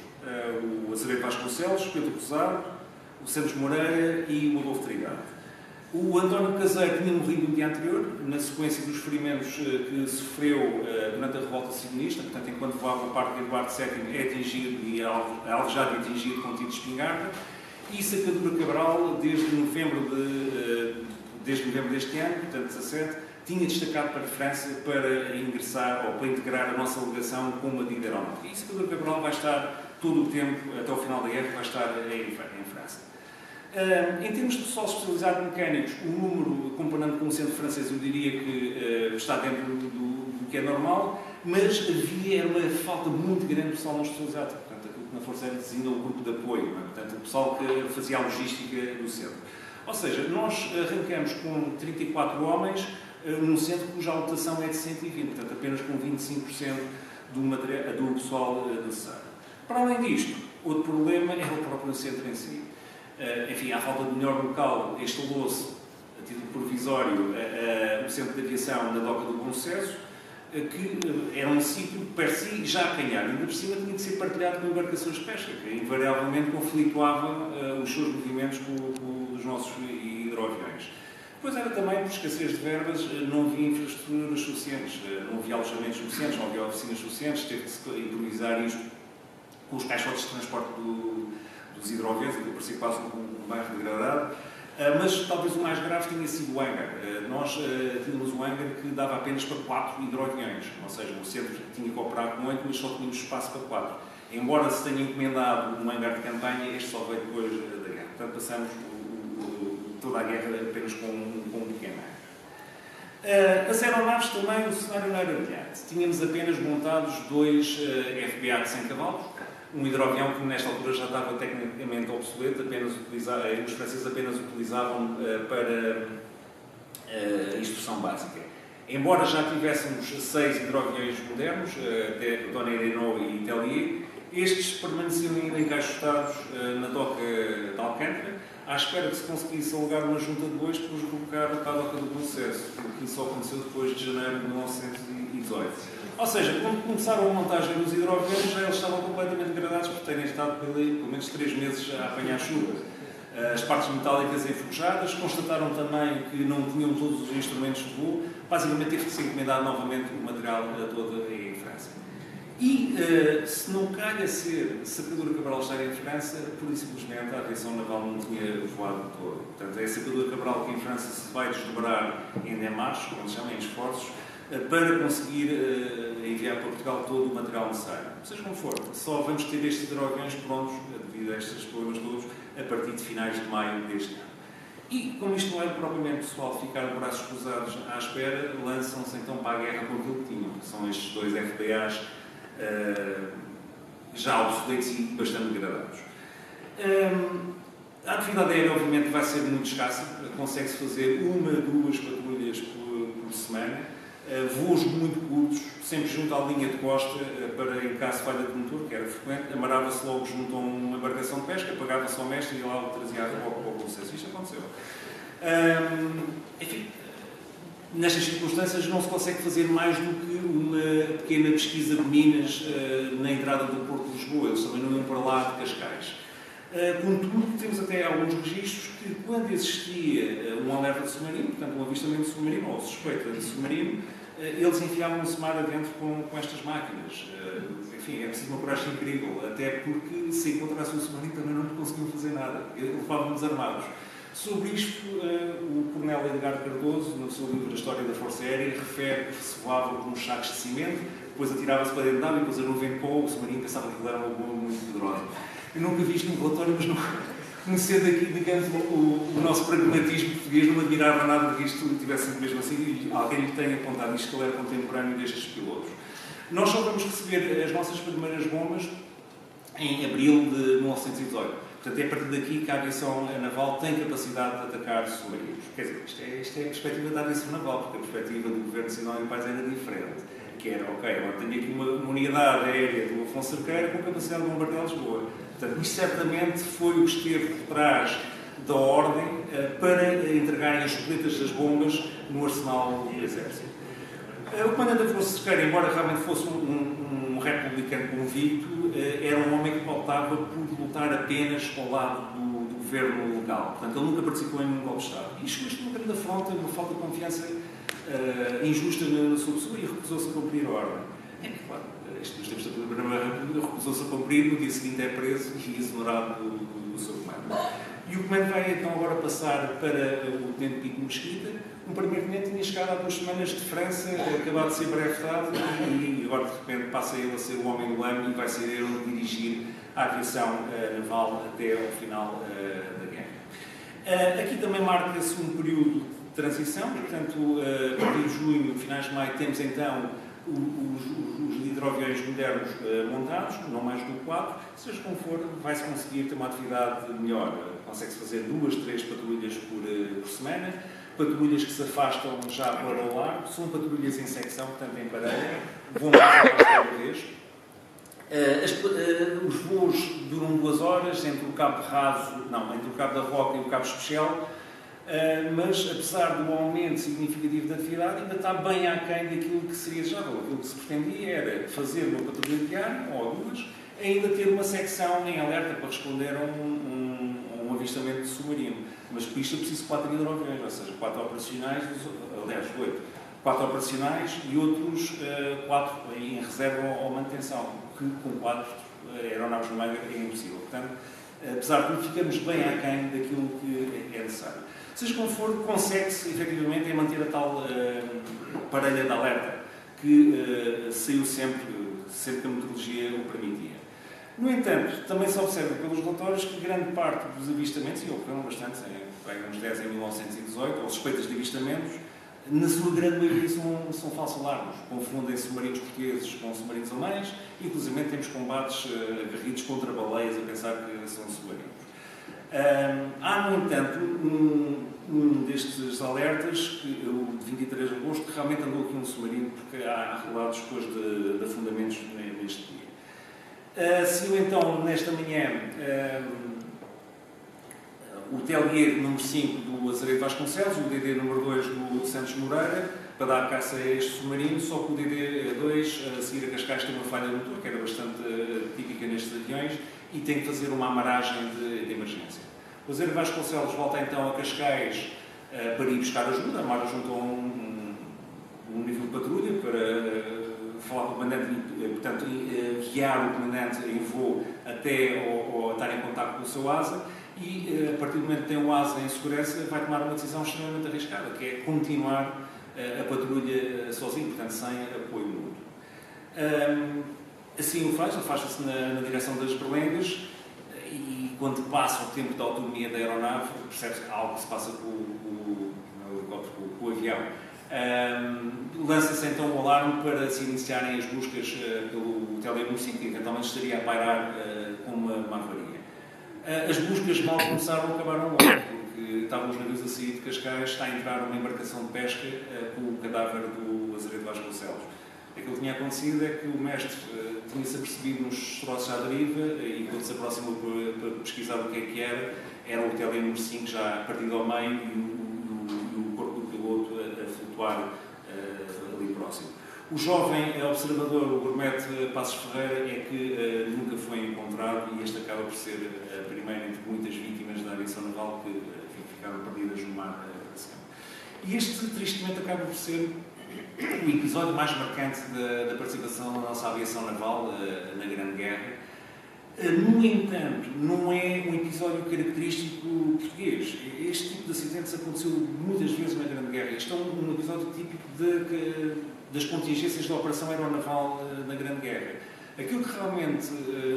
O Azevedo Vasconcelos, Pedro Cruzado, o Santos Moreira e o Adolfo Trindade. O António Caseiro tinha morrido no dia anterior, na sequência dos ferimentos que sofreu durante a revolta sionista. Portanto, enquanto voava o parque de Eduardo VII, é atingido e é alvejado e atingido com tiro de espingarda. E Sacadura Cabral, desde novembro deste ano, portanto 17, tinha destacado para a França para ingressar ou para integrar a nossa delegação com uma dívida aeronáutica. E Sacadura Cabral vai estar todo o tempo, até o final da guerra, vai estar em França. Em termos de pessoal especializado em mecânicos, o número, comparando com o centro francês, eu diria que está dentro do que é normal, mas havia uma falta muito grande de pessoal não especializado. Portanto, aquilo que na Força Aérea designa o grupo de apoio, não é? Portanto, o pessoal que fazia a logística do centro. Ou seja, nós arrancamos com 34 homens num centro cuja lotação é de 120, portanto, apenas com 25% do pessoal necessário. Para além disto, outro problema é o próprio centro em si. Enfim, à falta de melhor local, instalou-se, a título provisório, o centro de aviação na Doca do Bom Sucesso, que era um sítio, per si, já acanhado. Ainda por cima tinha de ser partilhado com embarcações de pesca, que invariavelmente conflituavam os seus movimentos com os nossos hidroaviões. Depois era também, por escassez de verbas, não havia infraestruturas suficientes, não havia alojamentos suficientes, não havia oficinas suficientes, teve de se improvisar isto com os caixotes de transporte dos hidroaviões, que parecia quase um bairro degradado, mas talvez o mais grave tinha sido o hangar. Nós tínhamos um hangar que dava apenas para 4 hidroaviões, ou seja, o centro tinha que operar com 8, mas só tínhamos espaço para 4. Embora se tenha encomendado um hangar de campanha, este só veio depois da guerra. Portanto, passamos toda a guerra apenas com um pequeno hangar. As aeronaves também, o cenário não era brilhante. Tínhamos apenas montados 2 FBA de 100 cavalos, um hidroavião que nesta altura já estava tecnicamente obsoleto, os franceses apenas utilizavam para instrução básica. Embora já tivéssemos 6 hidroaviões modernos, Tonnerre, Renault e Tellier, estes permaneciam ainda encaixotados na doca de Alcântara, à espera que se conseguisse alugar uma junta de bois para os colocar para a doca do Bom Sucesso, o que só aconteceu depois de janeiro de 1918. Ou seja, quando começaram a montagem dos hidroaviões, já eles estavam completamente degradados por terem estado pelo menos 3 meses a apanhar chuva. As partes metálicas enferrujadas, constataram também que não tinham todos os instrumentos de voo, basicamente teve de ser encomendado novamente o material todo em França. E, se não calha ser Sacadura Cabral estar em França, pura e simplesmente a aviação naval não tinha voado todo. Portanto, é Sacadura Cabral que em França se vai desdobrar em démarches, como se chama, em esforços, para conseguir enviar para Portugal todo o material necessário. Seja como for, só vamos ter estes hidroaviões prontos, devido a estes problemas todos, a partir de finais de maio deste ano. E, como isto não é propriamente pessoal ficar de braços cruzados à espera, lançam-se então para a guerra com aquilo que tinham, que são estes 2 FBAs já obsoletos e bastante degradados. A atividade aérea, obviamente, vai ser muito escassa, consegue-se fazer 1 a 2 patrulhas por semana, voos muito curtos, sempre junto à linha de costa, para em caso de falha de motor, que era frequente, amarrava-se logo junto a uma embarcação de pesca, pagava-se ao mestre e lá o trazia ao processo. Isto aconteceu. Enfim, nestas circunstâncias não se consegue fazer mais do que uma pequena pesquisa de minas na entrada do Porto de Lisboa. Eles também não iam para lá de Cascais. Contudo, temos até alguns registros que, quando existia um alerta de submarino, portanto um avistamento de submarino ou suspeita de submarino, eles enfiavam-se mar adentro com estas máquinas. Enfim, é preciso uma coragem incrível, até porque se encontrasse um submarino também não conseguiam fazer nada. Levavam-nos armados. Sobre isto, o coronel Edgar Cardoso, no seu livro A História da Força Aérea, refere que se voava com uns sacos de cimento, depois atirava-se para dentro de água e depois a nuvem de pó, o submarino pensava que aquilo era uma bomba muito poderosa. Eu nunca vi isto num relatório, mas não, conhecendo aqui, digamos, o nosso pragmatismo português, não me admirava nada que isto tivesse sido mesmo assim e alguém lhe tenha apontado isto que ele era contemporâneo destes pilotos. Nós só vamos receber as nossas primeiras bombas em abril de 1918. Portanto, é a partir daqui que a aviação naval tem capacidade de atacar submarinos. Quer dizer, isto é a perspectiva da aviação naval, porque a perspectiva do Governo Nacional em Paz era diferente. Que era, ok, agora tenho aqui uma unidade aérea do Afonso Cerqueira com capacidade de bombardear Lisboa. Portanto, isto certamente foi o que esteve por trás da ordem para entregarem as coletas das bombas no arsenal do Exército. O comandante Afonso Cerqueira, embora realmente fosse um republicano convicto, era um homem que optava por lutar apenas ao lado do governo local. Portanto, ele nunca participou em nenhum golpe de Estado. E isto uma grande afronta, uma falta de confiança injusta na sua pessoa, e recusou-se a cumprir a ordem. Claro, isto nos tempos da Primeira República, recusou-se a cumprir, no dia seguinte é preso e exonerado do seu comando. E o comando vai então agora passar para o Tenente Pico Mesquita. Um primeiro-tenente tinha chegado há 2 semanas de França, acabado de ser brevetado, e agora de repente passa ele a ser o homem do ano e vai ser ele a dirigir a aviação naval até ao final da guerra. Aqui também marca-se um período de transição, portanto, a partir de junho, finais de maio, temos então os hidroaviões modernos montados, não mais do que 4, seja como for, vai-se conseguir ter uma atividade melhor. Consegue-se fazer 2, 3 patrulhas por semana, patrulhas que se afastam já para o largo, são patrulhas em secção, portanto em parelha, vão mais cada vez. Os voos duram 2 horas entre o cabo entre o cabo da Roca e o cabo especial, mas apesar do aumento significativo da atividade, ainda está bem aquém daquilo que seria desejável. Aquilo que se pretendia era fazer uma patrulha diária, ou 2, ainda ter uma secção em alerta para responder a um avistamento de submarino. Mas para isto é preciso 4 hidroaviões, ou seja, 4 operacionais, aliás, 8. 4 operacionais e outros 4 em reserva ou manutenção, que com 4 aeronaves no mar é impossível. Portanto, apesar de tudo, ficamos bem aquém daquilo que é necessário. Seja como for, consegue-se, efetivamente, manter a tal parelha de alerta que saiu sempre que a meteorologia o permitia. No entanto, também se observa pelos relatórios que grande parte dos avistamentos, e ocorreram bastante, uns 10 em 1918, ou suspeitas de avistamentos, na sua grande maioria são falsos alarmes. Confundem submarinos portugueses com submarinos alemães, e inclusive temos combates aguerridos contra baleias a pensar que são submarinos. Há, no entanto, um destes alertas, o de 23 de agosto, que realmente andou aqui um submarino, porque há relatos depois de afundamentos neste dia. Saiu então, nesta manhã, o TLE número 5 do Azeredo Vasconcelos, o DD número 2 do Santos Moreira, para dar caça a este submarino, só que o DD2, a seguir a Cascais, tem uma falha no motor, que era bastante típica nestes aviões, e tem que fazer uma amaragem de emergência. O Azeredo Vasconcelos volta então a Cascais para ir buscar ajuda, amara junto a um nível de patrulha para falar com o comandante e, portanto, guiar o comandante em voo até ou estar em contato com o seu asa, e a partir do momento que tem o asa em segurança vai tomar uma decisão extremamente arriscada, que é continuar a patrulha sozinho, portanto sem apoio mútuo. Assim o faz, afasta-se na direção das berlengas, e quando passa o tempo da autonomia da aeronave, percebe-se que algo se passa com o avião. Lança-se então o alarme para se iniciarem as buscas pelo TLE 5, que eventualmente estaria a pairar com uma avaria. As buscas mal começaram, acabaram logo, porque estavam os navios a sair de Cascais, está a entrar uma embarcação de pesca com o cadáver do Azeredo Vasconcelos. Aquilo que tinha acontecido é que o mestre tinha-se apercebido nos troços à deriva, e quando se aproximou para pesquisar o que era o TLE número 5 já partido ao meio e o corpo do piloto a flutuar ali próximo. O jovem observador, o gourmet Passos Ferreira, é que nunca foi encontrado, e este acaba por ser a primeira entre muitas vítimas da aviação naval que ficaram perdidas no mar para sempre. E este, tristemente, acaba por ser o episódio mais marcante da participação da nossa aviação naval na Grande Guerra. No entanto, não é um episódio característico português. Este tipo de acidentes aconteceu muitas vezes na Grande Guerra. Este é um episódio típico das contingências da operação aeronaval na Grande Guerra. Aquilo que realmente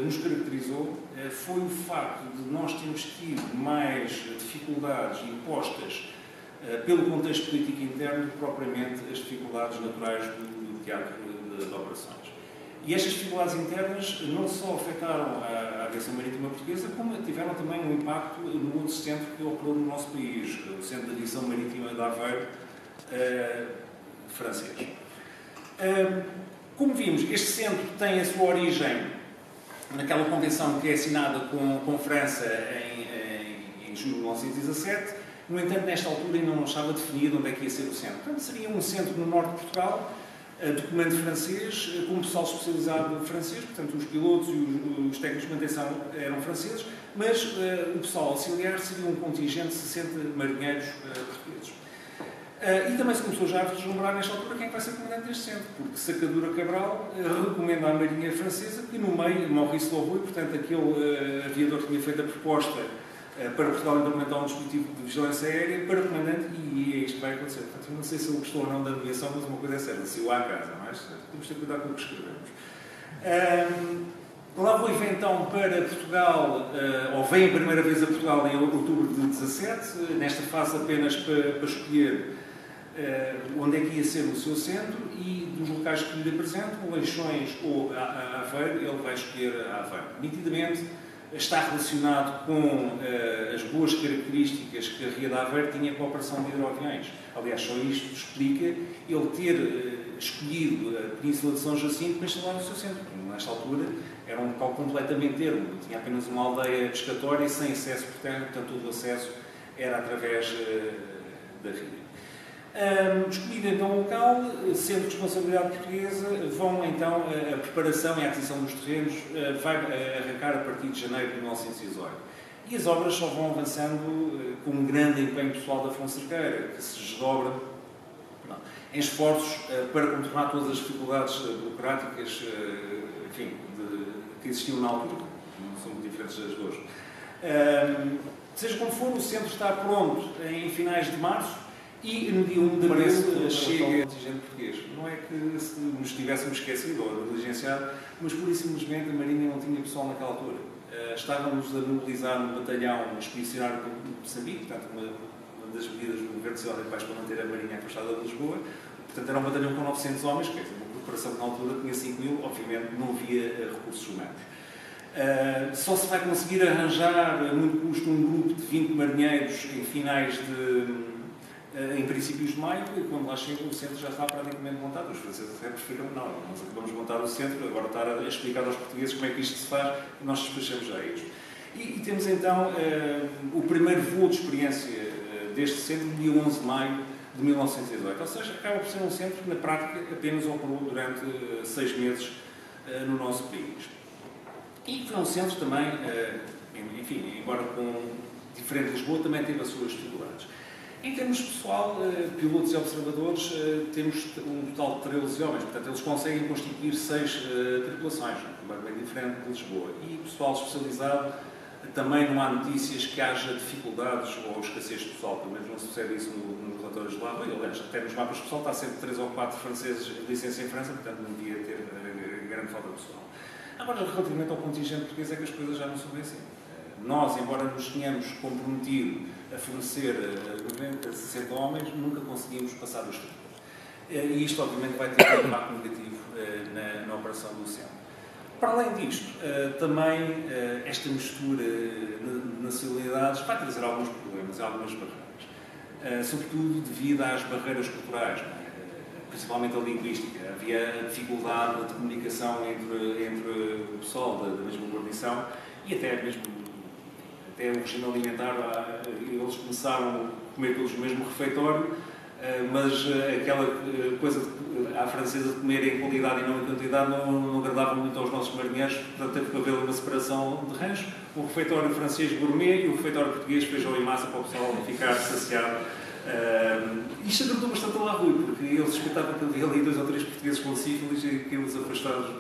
nos caracterizou foi o facto de nós termos tido mais dificuldades impostas pelo contexto político interno do que propriamente as dificuldades naturais do teatro de operações. E estas dificuldades internas não só afetaram a aviação marítima portuguesa, como tiveram também um impacto no outro centro que operou no nosso país, o Centro de Aviação Marítima de Aveiro, francês. Como vimos, este centro tem a sua origem naquela convenção que é assinada com França em julho de 1917. No entanto, nesta altura ainda não estava definido onde é que ia ser o centro. Portanto, seria um centro no norte de Portugal, documento francês, com pessoal especializado francês, portanto os pilotos e os técnicos de manutenção eram franceses, mas o pessoal auxiliar seria um contingente de 60 marinheiros portugueses. E também se começou já a deslumbrar nesta altura quem é que vai ser comandante deste centro, porque Sacadura Cabral recomenda à Marinha Francesa que no meio, Maurice Loroy, portanto aquele aviador que tinha feito a proposta para Portugal implementar um dispositivo de vigilância aérea para comandante, e é isto que vai acontecer. Portanto, eu não sei se ele gostou ou não da nomeação, mas uma coisa é certa, se o há casa, mas temos de ter cuidado com o que escrevemos. Lavoy vem então para Portugal, ou vem a primeira vez a Portugal em outubro de 17, nesta fase apenas para escolher onde é que ia ser o seu centro, e dos locais que lhe apresentam, Leixões ou Aveiro, ele vai escolher Aveiro. Nitidamente está relacionado com as boas características que a Ria de Aveiro tinha com a operação de hidroaviões. Aliás, só isto explica ele ter escolhido a Península de São Jacinto para instalar o seu centro. Nesta altura era um local completamente ermo, tinha apenas uma aldeia pescatória sem acesso, portanto todo o acesso era através da ria. Escolhido então o local, sendo responsabilidade portuguesa, vão então a preparação e a aquisição dos terrenos vai arrancar a partir de janeiro de 1918. E as obras só vão avançando com um grande empenho pessoal da Afonso Cerqueira, que se desdobra em esforços para contornar todas as dificuldades burocráticas, enfim, que existiam na altura, não são muito diferentes das de hoje. Seja como for, o centro está pronto em finais de março, e no dia 1 de abril chega o contingente português. Não é que nos tivéssemos esquecido ou negligenciado, mas pura e simplesmente a Marinha não tinha pessoal naquela altura. Estávamos a mobilizar um batalhão expedicionário de Moçambique, portanto, uma das medidas do Governo de Céu para manter a Marinha afastada de Lisboa. Portanto, era um batalhão com 900 homens, quer dizer, uma corporação que na altura tinha 5.000, obviamente não havia recursos humanos. Só se vai conseguir arranjar, a muito custo, um grupo de 20 marinheiros em finais em princípios de maio, e quando lá chega o centro já está praticamente montado. Os franceses até preferiram, não, nós acabamos de montar o centro, agora estar a explicar aos portugueses como é que isto se faz, e nós despachamos já eles. E temos então o primeiro voo de experiência deste centro no dia 11 de maio de 1918, ou seja, acaba por ser um centro que na prática apenas operou durante 6 meses no nosso país. E foi um centro também, enfim, embora diferente de Lisboa, também teve as suas dificuldades. Em termos pessoal, pilotos e observadores, temos um total de 13 homens, portanto eles conseguem constituir 6 tripulações, bem diferente de Lisboa. E pessoal especializado, também não há notícias que haja dificuldades ou escassez de pessoal, pelo menos não se percebe isso nos relatórios de Lavoy. Aliás, até nos mapas de pessoal está sempre 3 ou 4 franceses de licença em França, portanto não devia ter grande falta de pessoal. Agora, relativamente ao contingente português, é que as coisas já não são bem assim. Nós, embora nos tenhamos comprometido a fornecer 90, 60 homens, nunca conseguimos passar os 30. E isto, obviamente, vai ter um impacto negativo na operação do centro. Para além disto, também esta mistura de nacionalidades vai trazer alguns problemas e algumas barreiras. Sobretudo devido às barreiras culturais, principalmente a linguística. Havia dificuldade de comunicação entre o pessoal da mesma guarnição e até mesmo o regime alimentar. Eles começaram a comer todos o mesmo refeitório, mas aquela coisa à francesa de comer em qualidade e não em quantidade não agradava muito aos nossos marinheiros, portanto teve que haver uma separação de ranchos, o refeitório francês gourmet e o refeitório português feijão e massa para o pessoal ficar saciado. Isto agradou bastante ao Lavoy, porque eles suspeitavam que havia ali 2 ou 3 portugueses com sífilis e que eles afastados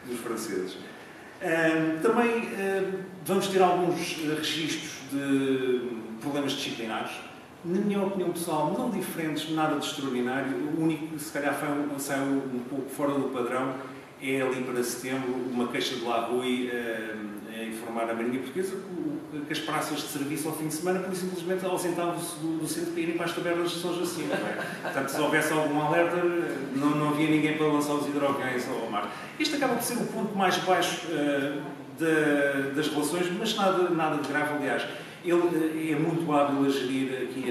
dos franceses. Também vamos ter alguns registros de problemas disciplinares, na minha opinião pessoal, não diferentes, nada de extraordinário. O único que se calhar saiu um pouco fora do padrão é ali para setembro uma queixa de Lavoy a informar a Marinha Portuguesa que as praças de serviço ao fim de semana por simplesmente ausentavam-se do centro para irem para as tabernas de São Jacinto. Portanto, se houvesse algum alerta, não havia ninguém para lançar os hidroaviões ao mar. Este acaba por ser o ponto mais baixo das relações, mas nada de grave, aliás. Ele é muito hábil a gerir aqui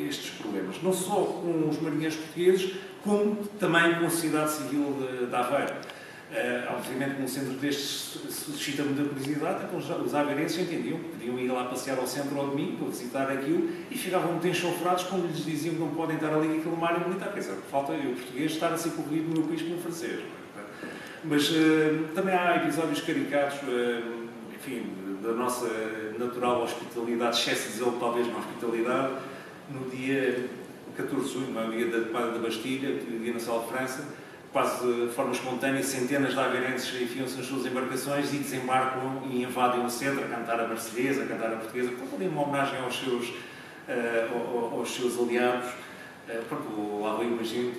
estes problemas, não só com os marinheiros portugueses, como também com a sociedade civil de Aveiro. Obviamente, num centro destes suscita muita curiosidade, então os aveirenses entendiam que podiam ir lá passear ao centro ao domingo para visitar aquilo e ficavam muito enxofrados quando lhes diziam que não podem estar ali aquele mar militar. Quer dizer, falta eu, português, estar a ser corrido no meu país pelo francês. Mas também há episódios caricatos, enfim, da nossa natural hospitalidade, excesso de zelo talvez na hospitalidade, no dia 14 de junho, no dia da Quadra da Bastilha, dia Nacional de França, quase de forma espontânea, centenas de aveirenses enfiam-se nas suas embarcações e desembarcam e invadem o centro a cantar a marselhesa, a cantar a portuguesa, para fazer uma homenagem aos seus aliados. Pronto, lá eu imagino,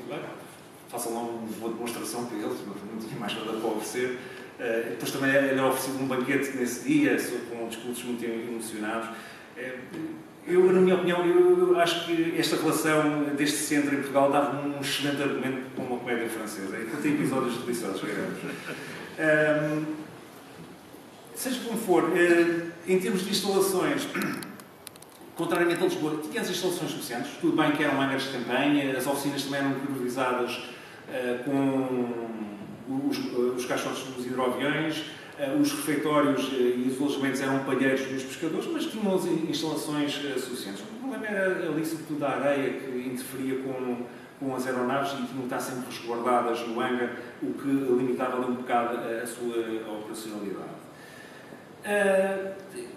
façam lá uma demonstração para eles, não tinha mais nada para oferecer. Depois também é oferecido um banquete nesse dia, com discursos muito emocionados. Eu, na minha opinião, eu acho que esta relação deste centro em Portugal dava-me um excelente argumento para uma comédia francesa. Tem episódios deliciosos, queremos. Seja como for, em termos de instalações, contrariamente a Lisboa, tinha as instalações suficientes. Tudo bem que eram hangars de campanha, as oficinas também eram priorizadas com os caixotes dos hidroaviões, os refeitórios e os alojamentos eram palheiros dos pescadores, mas tinham as instalações suficientes. O problema era ali, sobretudo, a areia que interferia com as aeronaves e tinham que estar sempre resguardadas no hangar, o que limitava ali um bocado a sua operacionalidade.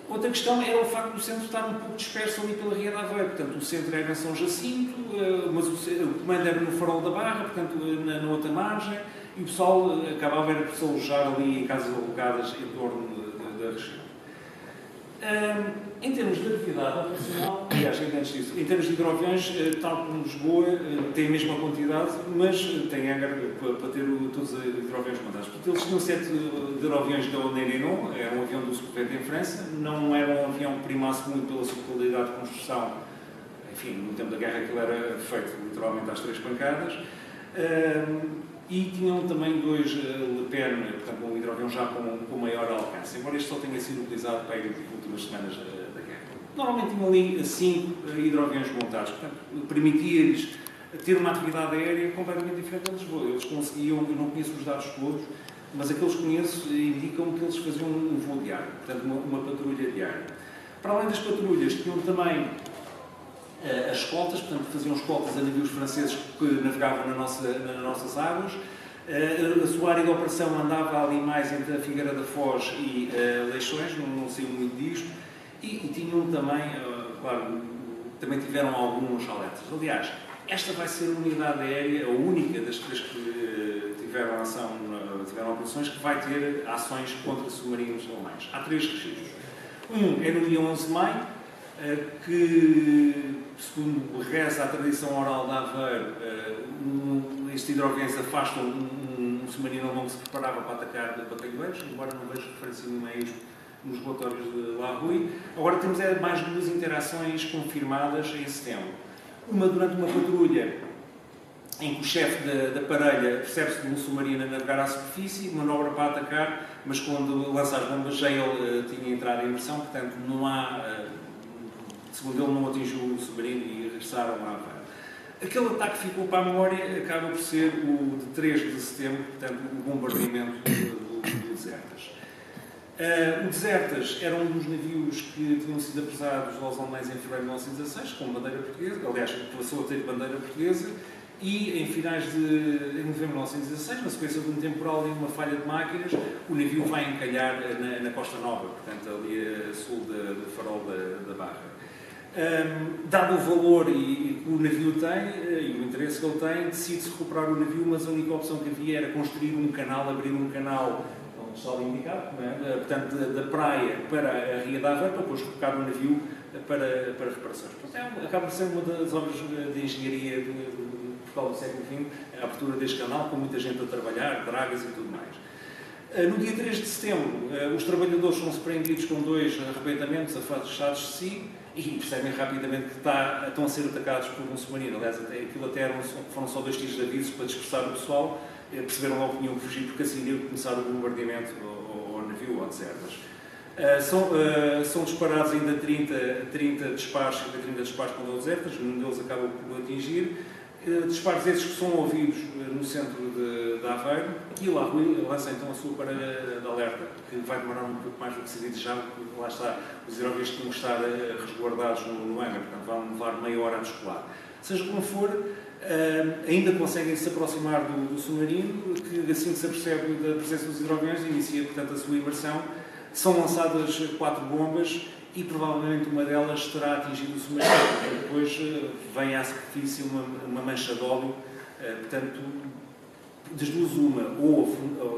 Outra questão era o facto do centro estar um pouco disperso ali pela Ria de Aveiro. Portanto, o centro era em São Jacinto, mas o comando era no Farol da Barra, portanto, na outra margem, e o pessoal acabava por se alojar ali em casas alocadas em torno da região. Em termos de atividade operacional, aliás, antes disso, em termos de hidroaviões, tal como Lisboa, tem a mesma quantidade, mas tem hangar para ter todos os hidroaviões montados. Portanto, eles tinham 7 hidroaviões da Oneirenon, era um avião do Socorrente em França, não era um avião que primasse muito pela sua qualidade de construção. Enfim, no tempo da guerra aquilo era feito literalmente às 3 pancadas. E tinham também 2 Le Pen, portanto, um hidroavião já com maior alcance, embora este só tenha sido utilizado para as últimas semanas da guerra. Normalmente tinham ali 5 hidroaviões montados, portanto, permitia-lhes ter uma atividade aérea completamente diferente de Lisboa. Eles conseguiam, eu não conheço os dados todos, mas aqueles que conheço indicam que eles faziam um voo diário, portanto, uma patrulha diária. Para além das patrulhas, tinham também as escoltas, portanto, faziam escoltas a navios franceses que navegavam nas nossas águas. A sua área de operação andava ali mais entre a Figueira da Foz e Leixões, não sei muito disto, e tinham também, claro, também tiveram alguns alertas. Aliás, esta vai ser a unidade aérea, a única das 3 que tiveram operações, que vai ter ações contra submarinos alemães. Há 3 registros. Um é no dia 11 de maio, que, segundo reza a tradição oral de Aveiro, estes hidroaviões afastam um submarino alemão que se preparava para atacar batalhões, embora não vejo referência nenhuma a isto nos relatórios de La Rue. Agora temos mais 2 interações confirmadas em setembro. Uma durante uma patrulha em que o chefe da parelha percebe-se de um submarino a navegar à superfície, manobra para atacar, mas quando lança as bombas já ele tinha entrado em imersão, portanto não há... Segundo ele, não atingiu o submarino e regressaram à Aveiro. Aquele ataque que ficou para a memória acaba por ser o de 3 de setembro, portanto, o bombardeamento do Desertas. O Desertas era um dos navios que tinham sido apresados aos alemães em fevereiro de 1916, com bandeira portuguesa, aliás, passou a ter bandeira portuguesa, e em novembro de 1916, na sequência de um temporal e uma falha de máquinas, o navio vai encalhar na Costa Nova, portanto, ali a sul do Farol da Barra. Dado o valor que o navio tem e o interesse que ele tem, decide-se recuperar o navio, mas a única opção que havia era construir um canal, abrir um canal, onde está ali indicado, portanto, da praia para a Ria de Aveiro, para depois colocar o navio para reparações. Portanto, acaba por ser uma das obras de engenharia do Portugal do século XX, a abertura deste canal, com muita gente a trabalhar, dragas e tudo mais. No dia 3 de setembro, os trabalhadores são surpreendidos com 2 arrebentamentos afastados de si, e percebem rapidamente que estão a ser atacados por um submarino. Aliás, foram só 2 tiros de aviso para dispersar o pessoal, perceberam logo que tinham que fugir, porque assim iam começar o bombardeamento ao navio, ao Desertas. São disparados ainda 30 disparos contra o Desertas, nenhum deles acaba por atingir, Disparos esses que são ouvidos no centro de Aveiro, e lá Rui lança então a sua parelha de alerta, que vai demorar um pouco mais do que se desejava, porque lá está, os hidroaviões tinham que estar resguardados no hangar, portanto vão levar meia hora a descolar. Seja como for, ainda conseguem se aproximar do submarino, que assim que se apercebe da presença dos hidroaviões, inicia portanto a sua imersão. São lançadas 4 bombas e provavelmente uma delas terá atingido o submarino. Depois vem à superfície uma mancha de óleo, portanto, das duas uma, ou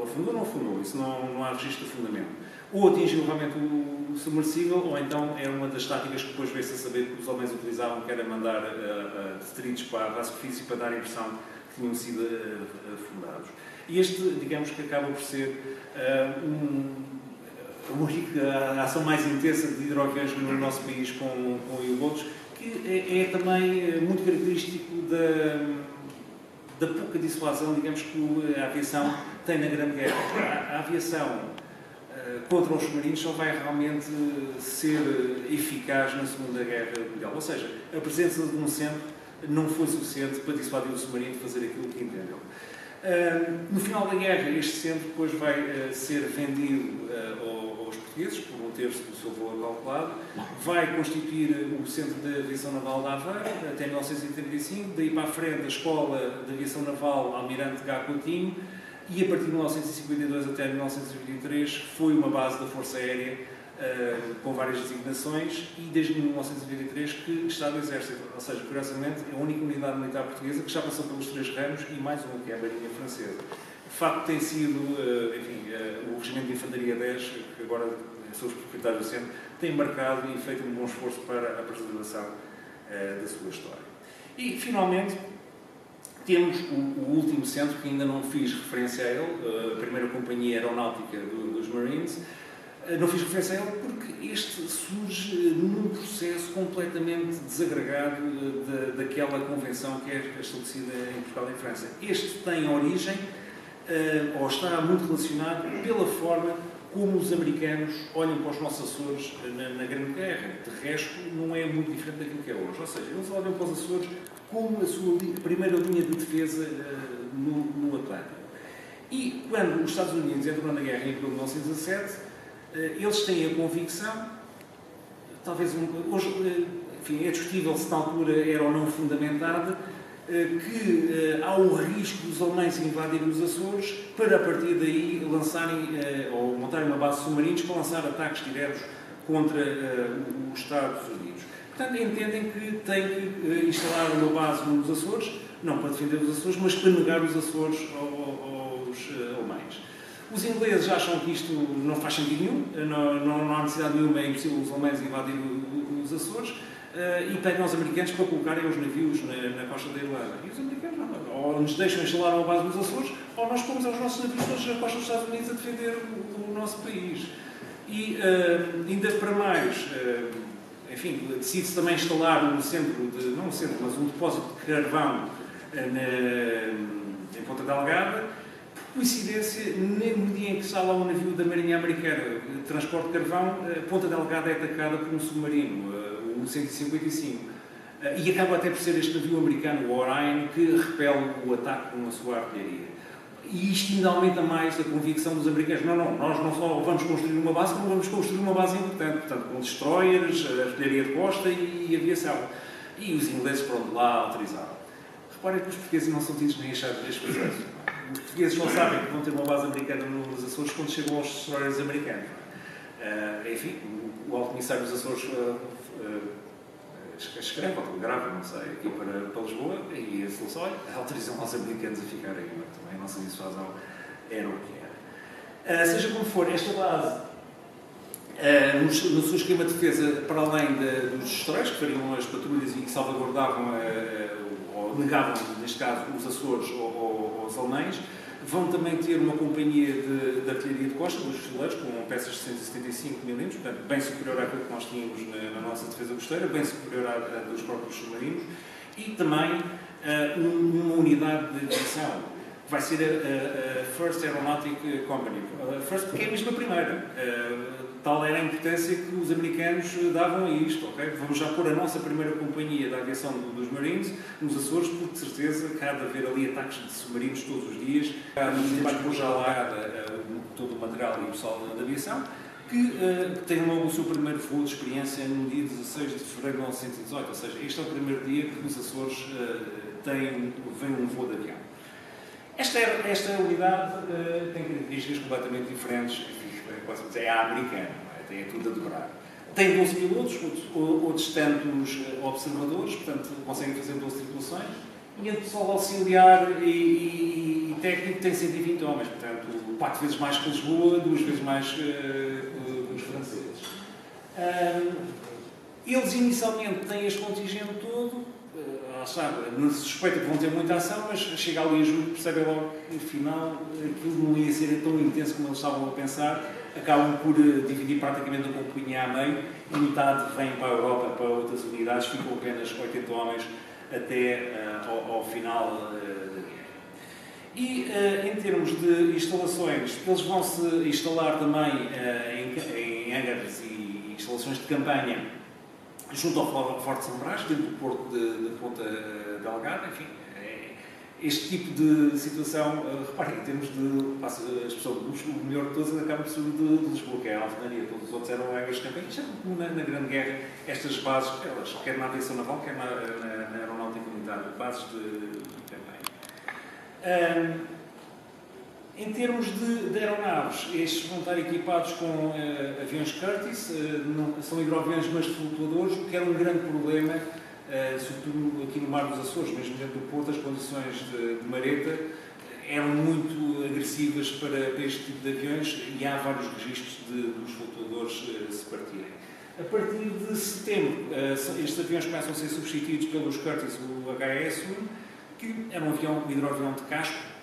afundou ou não afundou, isso não há registro de afundamento. Ou atingiu realmente o submersível, ou então é uma das táticas que depois veio-se a saber que os homens utilizavam, que era mandar detritos para a superfície para dar a impressão que tinham sido afundados. E este, digamos que acaba por ser a única ação mais intensa de hidroaviões no nosso país com U-boats, que é também muito característico da pouca dissuasão, digamos, que a aviação tem na Grande Guerra. A aviação contra os submarinos só vai realmente ser eficaz na Segunda Guerra Mundial. Ou seja, a presença de um centro não foi suficiente para dissuadir o submarino de fazer aquilo que entendeu. No final da guerra, este centro depois vai ser vendido aos portugueses, por um terço do seu valor calculado, vai constituir o Centro de Aviação Naval de Aveiro até 1935, daí para a frente a Escola de Aviação Naval Almirante Gá Coutinho, e a partir de 1952 até 1923 foi uma base da Força Aérea com várias designações, e desde 1923 que está no Exército, ou seja, curiosamente, é a única unidade militar portuguesa que já passou pelos 3 ramos e mais uma que é a Marinha Francesa. De facto, tem sido, o Regimento de Infantaria 10, que agora são os proprietários do centro, tem marcado e feito um bom esforço para a preservação da sua história. E, finalmente, temos o último centro, que ainda não fiz referência a ele, a primeira companhia aeronáutica dos Marines. Não fiz referência a ele porque este surge num processo completamente desagregado daquela convenção que é estabelecida em Portugal e em França. Este tem origem, ou está muito relacionado, pela forma como os americanos olham para os nossos Açores na Grande Guerra. De resto, não é muito diferente daquilo que é hoje. Ou seja, eles olham para os Açores como a sua primeira linha de defesa no Atlântico. E quando os Estados Unidos entram na guerra em abril de 1917, eles têm a convicção, talvez hoje, enfim, é discutível se na altura era ou não fundamentada, que há o risco dos alemães invadirem os Açores para, a partir daí, lançarem ou montarem uma base de submarinos para lançar ataques diretos contra os Estados Unidos. Portanto, entendem que têm que instalar uma base nos Açores, não para defender os Açores, mas para negar os Açores aos alemães. Os ingleses acham que isto não faz sentido nenhum, não há necessidade nenhuma, é impossível os alemães invadirem os Açores, e pedem aos americanos para colocarem os navios na costa da Irlanda. E os americanos não, ou nos deixam instalar uma base nos Açores, ou nós pomos os nossos navios todos na costa dos Estados Unidos a defender o nosso país. E ainda para mais, enfim, decide-se também instalar um centro, não um centro, mas um depósito de carvão em Ponta Delgada. Coincidência, no dia em que está lá um navio da Marinha Americana de transporte de carvão, Ponta Delgada é atacada por um submarino, o 155. E acaba até por ser este navio americano, o Orion, que repele o ataque com a sua artilharia. E isto ainda aumenta mais a convicção dos americanos. Nós não só vamos construir uma base, como vamos construir uma base importante, portanto, com destroyers, artilharia de costa e aviação. E os ingleses, pronto, lá autorizaram. Reparem que os portugueses não são tidos nem achados destes processos. Os portugueses não sabem que vão ter uma base americana nos Açores quando chegam aos destroyers americanos. Enfim, o alto comissário dos Açores escreve, ou telegrafa, não sei, aqui para Lisboa, e a solução, olha, autorizam os americanos a ficarem. Também a nossa dissuasão era o que era. Seja como for, esta base, no seu esquema de defesa, para além dos destroyers, que fariam as patrulhas e que salvaguardavam ou negavam, neste caso, os Açores ou os alemães, vão também ter uma companhia de artilharia de costa, dos fuzileiros, com peças de 175 mm, portanto, bem superior àquilo que nós tínhamos na nossa defesa costeira, bem superior à dos próprios submarinos, e também uma unidade de aviação. vai ser a First Aeronautic Company. First porque é mesmo a primeira. Tal era a importância que os americanos davam a isto. Okay? Vamos já pôr a nossa primeira companhia da aviação dos Marines nos Açores, porque de certeza que há de haver ali ataques de submarinos todos os dias. Vai pôr já lá todo o material e o pessoal da aviação, que tem logo o seu primeiro voo de experiência no dia 16 de fevereiro de 1918. Ou seja, este é o primeiro dia que os Açores vem um voo de avião. Esta unidade tem características completamente diferentes, posso dizer, é a americana, tem tudo a dobrar. Tem 12 pilotos, outros tantos observadores, portanto conseguem fazer 12 tripulações, e entre pessoal auxiliar e técnico tem 120 homens, portanto 4 vezes mais que Lisboa, 2 vezes mais que os franceses. Eles inicialmente têm este contingente todo, não se suspeita que vão ter muita ação, mas chega ali a julho, percebem logo que afinal aquilo não ia ser tão intenso como eles estavam a pensar, acabam por dividir praticamente a companhia a meio, e metade vem para a Europa, para outras unidades, ficam apenas 80 homens até ao final da guerra. E em termos de instalações, eles vão se instalar também em hangares e instalações de campanha junto ao Forte São Brás, dentro do porto de Ponta Delgada. Enfim, este tipo de situação, reparem, em termos de, passa a expressão, o melhor de todos acaba por ser de Lisboa, que é a Alvenaria, todos os outros eram hangares de campanha. Isto é como na Grande Guerra, estas bases, elas, quer na aviação naval, quer na aeronáutica militar, bases de campanha. Em termos de aeronaves, estes vão estar equipados com aviões Curtiss, são hidroaviões mas flutuadores, o que era um grande problema, sobretudo aqui no Mar dos Açores, mesmo dentro do Porto, as condições de mareta eram muito agressivas para este tipo de aviões e há vários registros dos flutuadores se partirem. A partir de setembro, estes aviões começam a ser substituídos pelos Curtiss, o HS-1, que era um hidroavião de casco,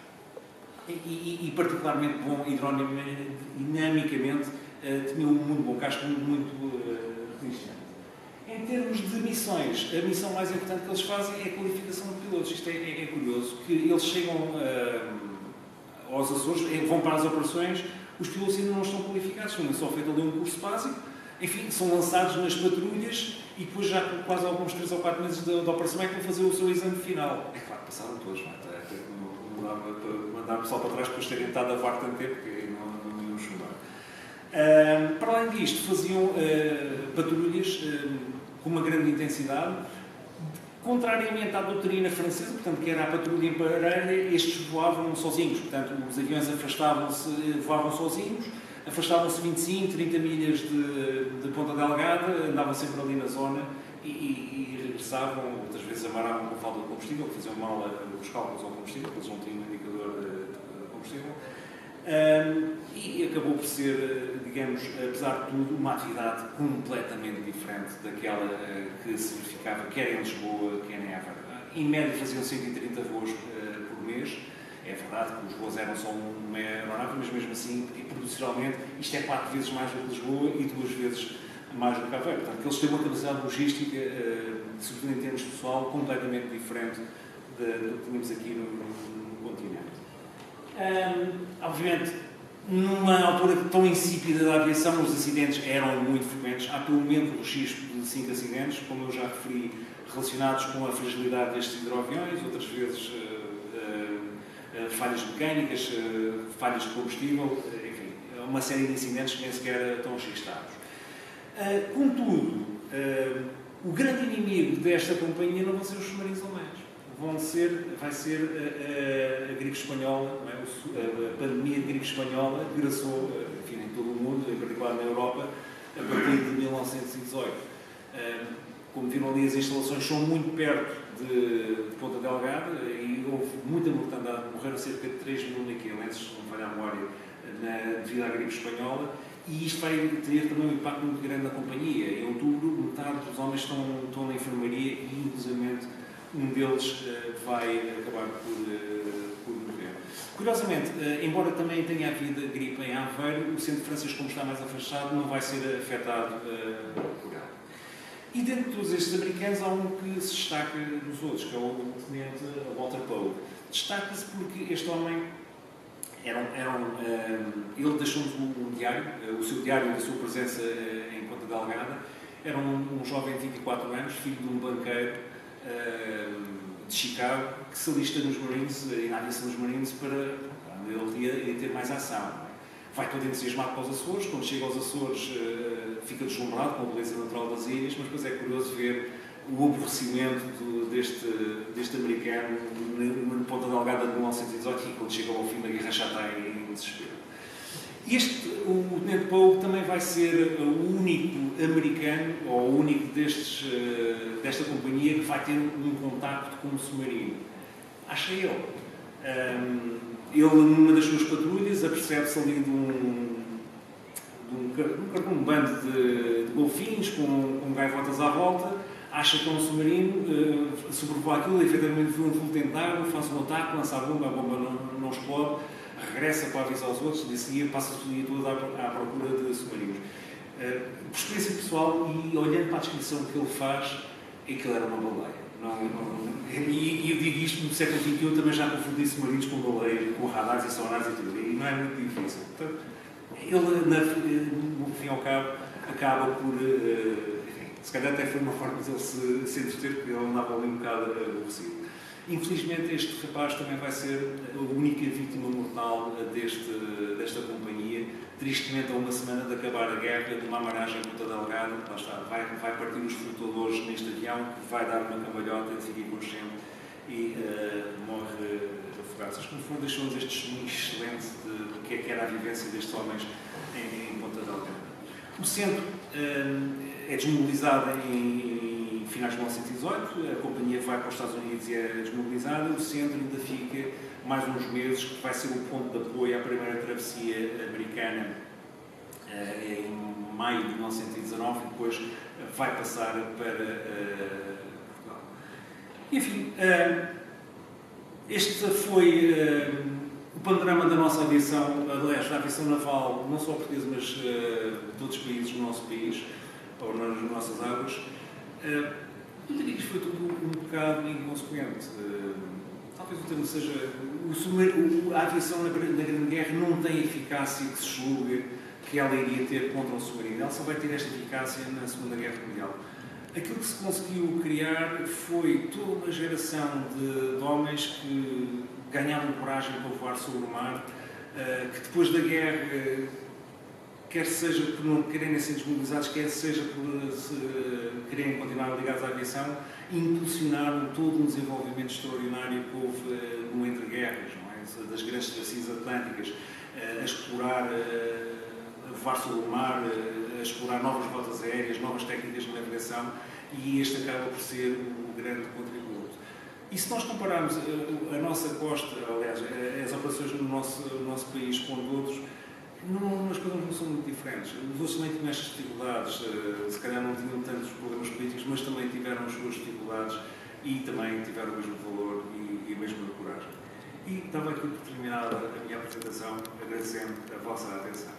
e particularmente bom hidrodinamicamente, tinha um muito bom casco, muito resistente. Em termos de missões, a missão mais importante que eles fazem é a qualificação de pilotos. Isto é curioso, que eles chegam aos Açores, vão para as operações, os pilotos ainda não estão qualificados, ainda só feito ali um curso básico, enfim, são lançados nas patrulhas e depois já quase alguns 3 ou 4 meses da operação é que vão fazer o seu exame final. É claro que passaram todos, não dava para mandar o pessoal para trás depois de terem estado a voar tanto tempo, porque não iam chumbar. Para além disto, faziam patrulhas com uma grande intensidade, contrariamente à doutrina francesa, portanto, que era a patrulha em parelha, estes voavam sozinhos, portanto, os aviões voavam sozinhos, afastavam-se 25, 30 milhas de Ponta Delgada, andavam sempre ali na zona e regressavam, outras vezes amaravam com falta de combustível, faziam mal os cálculos ao combustível, porque eles não tinham um indicador de combustível. E acabou por ser, digamos, apesar de tudo, uma atividade completamente diferente daquela que se verificava quer em Lisboa, quer em Aveiro. Em média faziam 130 voos por mês. É verdade que os voos eram só uma aeronave, mas mesmo assim, e proporcionalmente, isto é 4 vezes mais do que Lisboa e 2 vezes mais do que Aveiro. Portanto, eles têm uma capacidade logística, sobretudo em termos pessoal, completamente diferente do que tínhamos aqui no continente. Obviamente, numa altura tão insípida da aviação, os acidentes eram muito frequentes. Há pelo menos o registro de 5 acidentes, como eu já referi, relacionados com a fragilidade destes hidroaviões, outras vezes falhas mecânicas, falhas de combustível, enfim, uma série de incidentes que nem sequer estão registados. Contudo, o grande inimigo desta companhia não vão ser os submarinos alemães. Vai ser a gripe espanhola, não é? A pandemia de gripe espanhola que graçou, enfim, em todo o mundo, em particular na Europa, a partir de 1918. Como viram ali, as instalações são muito perto de Ponta Delgada e houve muita mortandade, morreram cerca de 3 mil naquelenses, se não falhar a memória, devido à gripe espanhola, e isto vai ter também um impacto muito grande na companhia. Em outubro, metade dos homens estão na enfermaria e, inclusivamente, um deles vai acabar por morrer. Curiosamente, embora também tenha havido gripe em Aveiro, o centro francês, como está mais afastado, não vai ser afetado por ela. E dentro de todos estes americanos há um que se destaca dos outros, que é o tenente Walter Poe. Destaca-se porque este homem ele deixou-nos um diário, o seu diário da sua presença em Ponta Delgada. Era um jovem de 24 anos, filho de um banqueiro de Chicago, que se alista nos Marines, na aviação dos Marines, para ele ia ter mais ação. Vai todo entusiasmado para os Açores. Quando chega aos Açores, fica deslumbrado com a beleza natural das ilhas, mas depois é curioso ver o aborrecimento deste americano no Ponta Delgada de 1918, e quando chega ao fim da guerra já está em desespero. O Tenente Poe também vai ser o único americano, ou o único desta companhia, que vai ter um contacto com o submarino. Acha ele. Ele, numa das suas patrulhas, apercebe-se ali de um bando de golfinhos com gaivotas à volta, acha que é um submarino, sobrevoa aquilo, efetivamente vê um vulto de água, faz um ataque, lança a bomba não explode, regressa para avisar aos outros, nesse dia passa-se o dia todo à procura de submarinos. Por experiência pessoal, e olhando para a descrição que ele faz, é que ele era uma baleia. E eu digo isto no século XXI, também já confundi submarinos com baleias, com radares e sonares e tudo, e não é muito difícil. Portanto, ele, no fim ao cabo, acaba por... se calhar até foi uma forma de ele se entreter, porque ele andava ali um bocado aborrecido. Infelizmente, este rapaz também vai ser a única vítima mortal desta companhia. Tristemente, a uma semana de acabar a guerra, de uma amaragem em Ponta Delgada, lá está, vai partir os flutuadores neste avião, que vai dar uma cambalhota, ele fica inconsciente e morre afogado. Acho que, no fundo, deixou-nos este testemunho excelente do que era a vivência destes homens em Ponta Delgada. O centro é desmobilizado em finais de 1918, a companhia vai para os Estados Unidos e é desmobilizada, o centro ainda fica mais uns meses, que vai ser o ponto de apoio à primeira travessia americana em maio de 1919, e depois vai passar para Portugal. Enfim, este foi o panorama da nossa aviação, aliás, da aviação naval, não só portuguesa, mas de outros países do nosso país, ou nas nossas águas. Eu diria que isto foi tudo um bocado inconsequente. Talvez o termo seja... A aviação na Grande Guerra não tem a eficácia que se julga que ela iria ter contra o submarino. Ela só vai ter esta eficácia na Segunda Guerra Mundial. Aquilo que se conseguiu criar foi toda uma geração de homens que ganhavam coragem para voar sobre o mar, que depois da guerra, quer seja por não quererem ser desmobilizados, quer seja por quererem continuar ligados à aviação, impulsionaram todo um desenvolvimento extraordinário que houve no entre-guerras, das grandes travessias atlânticas, a explorar, a voar sobre o mar, a explorar novas rotas aéreas, novas técnicas de navegação, e este acaba por ser o grande contributo. E se nós compararmos a nossa costa, aliás, as operações no nosso país com outros, as coisas não são muito diferentes. Os outros também tinham estas dificuldades, se calhar não tinham tantos problemas políticos, mas também tiveram as suas dificuldades e também tiveram o mesmo valor e a mesma coragem. E estava aqui por terminada a minha apresentação, agradecendo a vossa atenção.